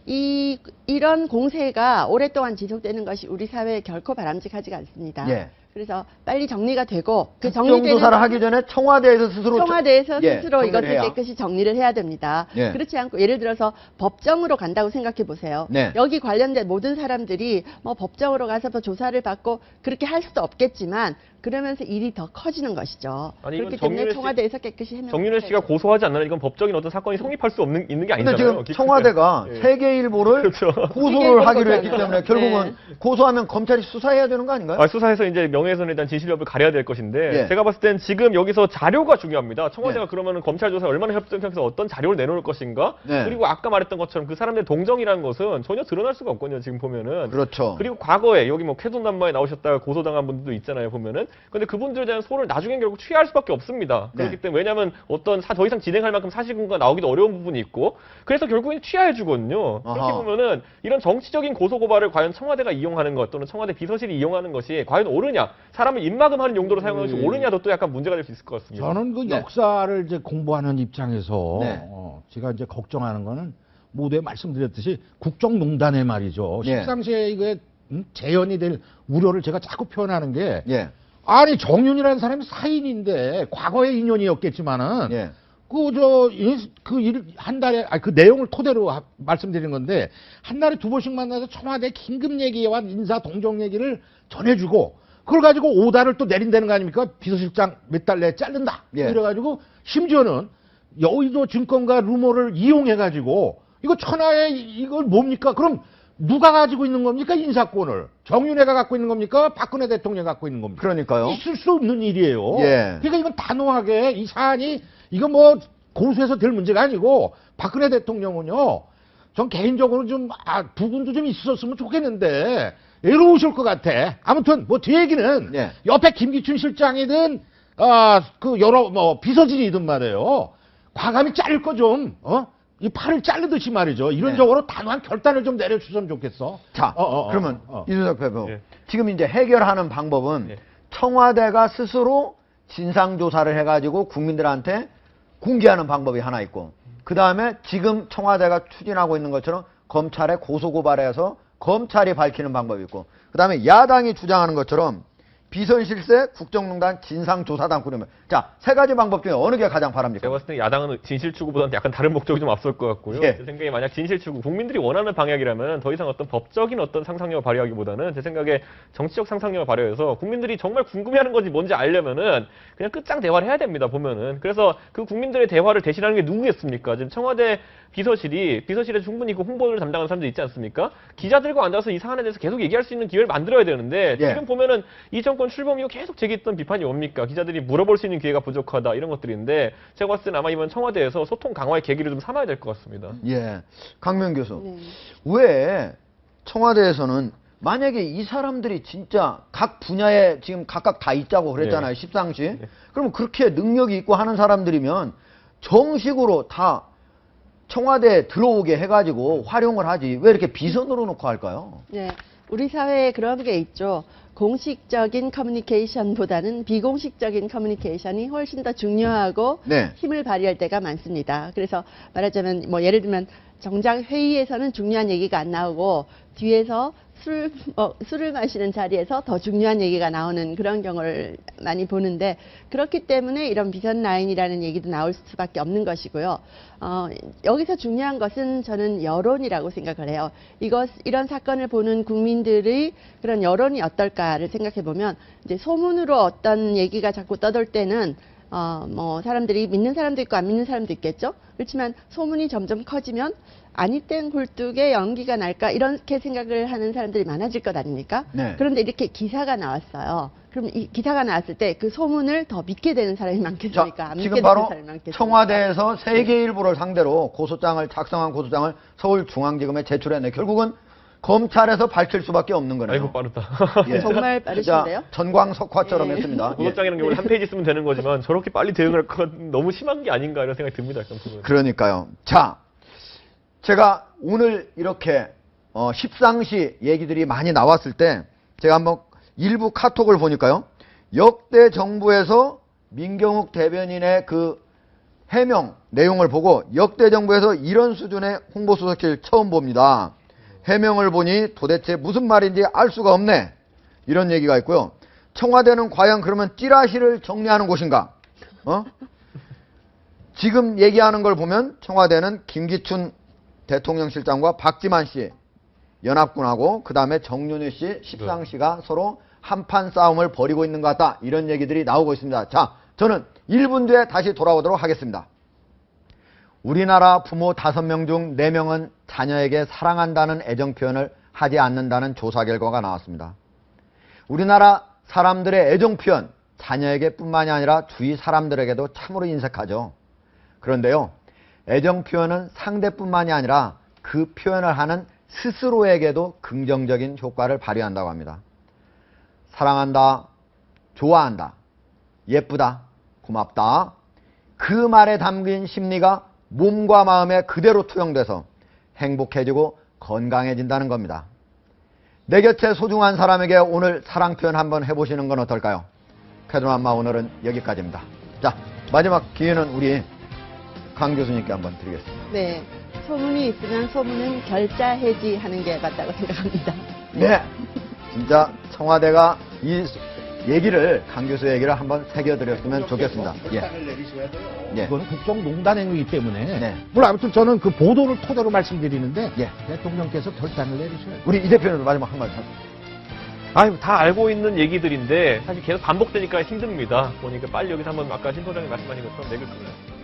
이런 공세가 오랫동안 지속되는 것이 우리 사회에 결코 바람직하지가 않습니다. 그래서 빨리 정리가 되고 그 국정조사를 하기 전에 청와대에서 스스로 이것을 깨끗이 정리를 해야 됩니다. 그렇지 않고 예를 들어서 법정으로 간다고 생각해 보세요. 여기 관련된 모든 사람들이 뭐 법정으로 가서 더 조사를 받고 그렇게 할 수도 없겠지만 그러면서 일이 더 커지는 것이죠. 그렇기 때문에 청와대에서 깨끗이 해명. 정윤회 씨가 고소하지 않는 이건 법적인 어떤 사건이 성립할 수 있는 게 아니잖아요. 근데 지금 청와대가 세계일보를 고소를 하기로 했기 때문에 결국은 고소하면 검찰이 수사해야 되는 거 아닌가요? 수사해서 이제 명예훼손에 대한 진실 여부를 가려야 될 것인데 제가 봤을 땐 지금 여기서 자료가 중요합니다. 청와대가 그러면은 검찰 조사에 얼마나 협조해서 어떤 자료를 내놓을 것인가? 그리고 아까 말했던 것처럼 그 사람들의 동정이라는 것은 전혀 드러날 수가 없거든요. 지금 보면은. 그리고 과거에 여기 뭐 쾌동남마에 나오셨다가 고소당한 분들도 있잖아요. 보면은. 근데 그분들에 대한 소를 나중에 결국 취할 수밖에 없습니다. 그렇기 때문에 왜냐하면 어떤 더 이상 진행할 만큼 사실관계가 나오기도 어려운 부분이 있고 그래서 결국엔 취하해 주거든요. 그렇게 보면은 이런 정치적인 고소고발을 과연 청와대가 이용하는 것 또는 청와대 비서실이 이용하는 것이 과연 옳으냐? 사람을 입막음하는 용도로 사용하는 것이 옳으냐도 또 약간 문제가 될 수 있을 것 같습니다. 저는 그 역사를 이제 공부하는 입장에서 제가 이제 걱정하는 거는 모두에 말씀드렸듯이 국정농단의 말이죠. 십상시에 이게 재현이 될 우려를 제가 자꾸 표현하는 게 아니 정윤이라는 사람이 사인인데 과거의 인연이었겠지만은 한 달에 그 내용을 토대로 말씀드리는 건데 한 달에 2번씩 만나서 청와대 긴급 얘기와 인사 동정 얘기를 전해주고 그걸 가지고 오다를 또 내린다는 거 아닙니까? 비서실장 몇 달 내에 자른다. 이래가지고 심지어는 여의도 증권가 루머를 이용해가지고 이거 천하에 이걸 뭡니까? 그럼 누가 가지고 있는 겁니까? 인사권을. 정윤회가 갖고 있는 겁니까? 박근혜 대통령이 갖고 있는 겁니까? 그러니까요. 있을 수 없는 일이에요. 그러니까 이건 단호하게 이 사안이 이거 뭐 고소해서 될 문제가 아니고 박근혜 대통령은요. 전 개인적으로 좀 부분도 좀 있었으면 좋겠는데 외로우실 것 같아. 아무튼 뭐 뒤 얘기는 옆에 김기춘 실장이든 그 여러 뭐 비서진이든 말이에요. 과감히 자를 거 좀 이 팔을 자르듯이 말이죠. 이런적으로 단호한 결단을 좀 내려주셨으면 좋겠어. 자, 그러면 이준석 대표 지금 이제 해결하는 방법은 청와대가 스스로 진상조사를 해가지고 국민들한테 공개하는 방법이 하나 있고 그 다음에 지금 청와대가 추진하고 있는 것처럼 검찰에 고소고발해서 검찰이 밝히는 방법이 있고 그 다음에 야당이 주장하는 것처럼 비선실세, 국정농단, 진상조사단 꾸리면 자, 세 가지 방법 중에 어느 게 가장 바람직합니까? 제가 봤을 때 야당은 진실 추구보다는 약간 다른 목적이 좀 앞설 것 같고요. 제 생각에 만약 진실 추구, 국민들이 원하는 방향이라면 더 이상 어떤 법적인 어떤 상상력을 발휘하기보다는 제 생각에 정치적 상상력을 발휘해서 국민들이 정말 궁금해하는 건지 뭔지 알려면은 그냥 끝장 대화를 해야 됩니다. 보면은 그래서 그 국민들의 대화를 대신하는 게 누구겠습니까? 지금 청와대 비서실에 충분히 그 홍보를 담당하는 사람들 있지 않습니까? 기자들과 앉아서 이 사안에 대해서 계속 얘기할 수 있는 기회를 만들어야 되는데 지금 보면은 이 정권 출범 이후 계속 제기했던 비판이 뭡니까? 기자들이 물어볼 수 있는 기회가 부족하다 이런 것들인데 제가 봤을 때는 아마 이번 청와대에서 소통 강화의 계기를 좀 삼아야 될 것 같습니다. 강명 교수. 왜 청와대에서는 만약에 이 사람들이 진짜 각 분야에 지금 각각 다 있자고 그랬잖아요. 십상시. 그러면 그렇게 능력이 있고 하는 사람들이면 정식으로 다 청와대에 들어오게 해가지고 활용을 하지 왜 이렇게 비선으로 놓고 할까요? 우리 사회에 그런 게 있죠. 공식적인 커뮤니케이션보다는 비공식적인 커뮤니케이션이 훨씬 더 중요하고 힘을 발휘할 때가 많습니다. 그래서 말하자면 뭐 예를 들면 정작 회의에서는 중요한 얘기가 안 나오고 뒤에서 술을 마시는 자리에서 더 중요한 얘기가 나오는 그런 경우를 많이 보는데 그렇기 때문에 이런 비선 라인이라는 얘기도 나올 수밖에 없는 것이고요. 여기서 중요한 것은 저는 여론이라고 생각을 해요. 이런 사건을 보는 국민들의 그런 여론이 어떨까를 생각해 보면 이제 소문으로 어떤 얘기가 자꾸 떠돌 때는 뭐 사람들이 믿는 사람도 있고 안 믿는 사람도 있겠죠. 그렇지만 소문이 점점 커지면 아니 땐 굴뚝에 연기가 날까 이렇게 생각을 하는 사람들이 많아질 것 아닙니까? 네. 그런데 이렇게 기사가 나왔어요. 그럼 이 기사가 나왔을 때 그 소문을 더 믿게 되는 사람이 많겠습니까? 안 믿게 지금 되는 바로 사람이 많겠습니까? 청와대에서 세계일보를 상대로 고소장을 작성한 고소장을 서울중앙지검에 제출했네. 결국은 검찰에서 밝힐 수밖에 없는 거네요. 아이고 빠르다. 예. 정말 빠르신데요? 전광석화처럼 예. 했습니다. 고소장이라는 경우는 한 페이지 쓰면 되는 거지만 저렇게 빨리 대응할 건 너무 심한 게 아닌가 이런 생각이 듭니다. 그러니까요. 자, 제가 오늘 이렇게 십상시 얘기들이 많이 나왔을 때 제가 한번 일부 카톡을 보니까요. 역대 정부에서 민경욱 대변인의 그 해명 내용을 보고 역대 정부에서 이런 수준의 홍보수석실 처음 봅니다. 해명을 보니 도대체 무슨 말인지 알 수가 없네. 이런 얘기가 있고요. 청와대는 과연 그러면 찌라시를 정리하는 곳인가? 지금 얘기하는 걸 보면 청와대는 김기춘 대통령실장과 박지만 씨 연합군하고 그 다음에 정윤희 씨, 십상시가 서로 한판 싸움을 벌이고 있는 것 같다. 이런 얘기들이 나오고 있습니다. 자, 저는 1분 뒤에 다시 돌아오도록 하겠습니다. 우리나라 부모 5명 중 4명은 자녀에게 사랑한다는 애정 표현을 하지 않는다는 조사 결과가 나왔습니다. 우리나라 사람들의 애정 표현, 자녀에게 뿐만이 아니라 주위 사람들에게도 참으로 인색하죠. 그런데요, 애정 표현은 상대뿐만이 아니라 그 표현을 하는 스스로에게도 긍정적인 효과를 발휘한다고 합니다. 사랑한다, 좋아한다, 예쁘다, 고맙다. 그 말에 담긴 심리가 몸과 마음에 그대로 투영돼서 행복해지고 건강해진다는 겁니다. 내 곁에 소중한 사람에게 오늘 사랑 표현 한번 해보시는 건 어떨까요? 쾌드맘마 오늘은 여기까지입니다. 자, 마지막 기회는 우리 강 교수님께 한번 드리겠습니다. 네, 소문이 있으면 소문은 결자 해지하는 게 맞다고 생각합니다. 네, 진짜 청와대가 이 얘기를 강 교수 얘기를 한번 새겨드렸으면 좋겠습니다. 결단을 내리셔야 돼요. 예. 이건 국정농단 행위이기 때문에. 네. 물론 아무튼 저는 그 보도를 토대로 말씀드리는데 예. 대통령께서 결단을 내리셔야 돼요. 우리 이 대표는 마지막 한마디 하세요. 아유, 다 알고 있는 얘기들인데 사실 계속 반복되니까 힘듭니다. 보니까 빨리 여기서 한번 아까 신 소장님 말씀하신 것처럼 내글 끊어요.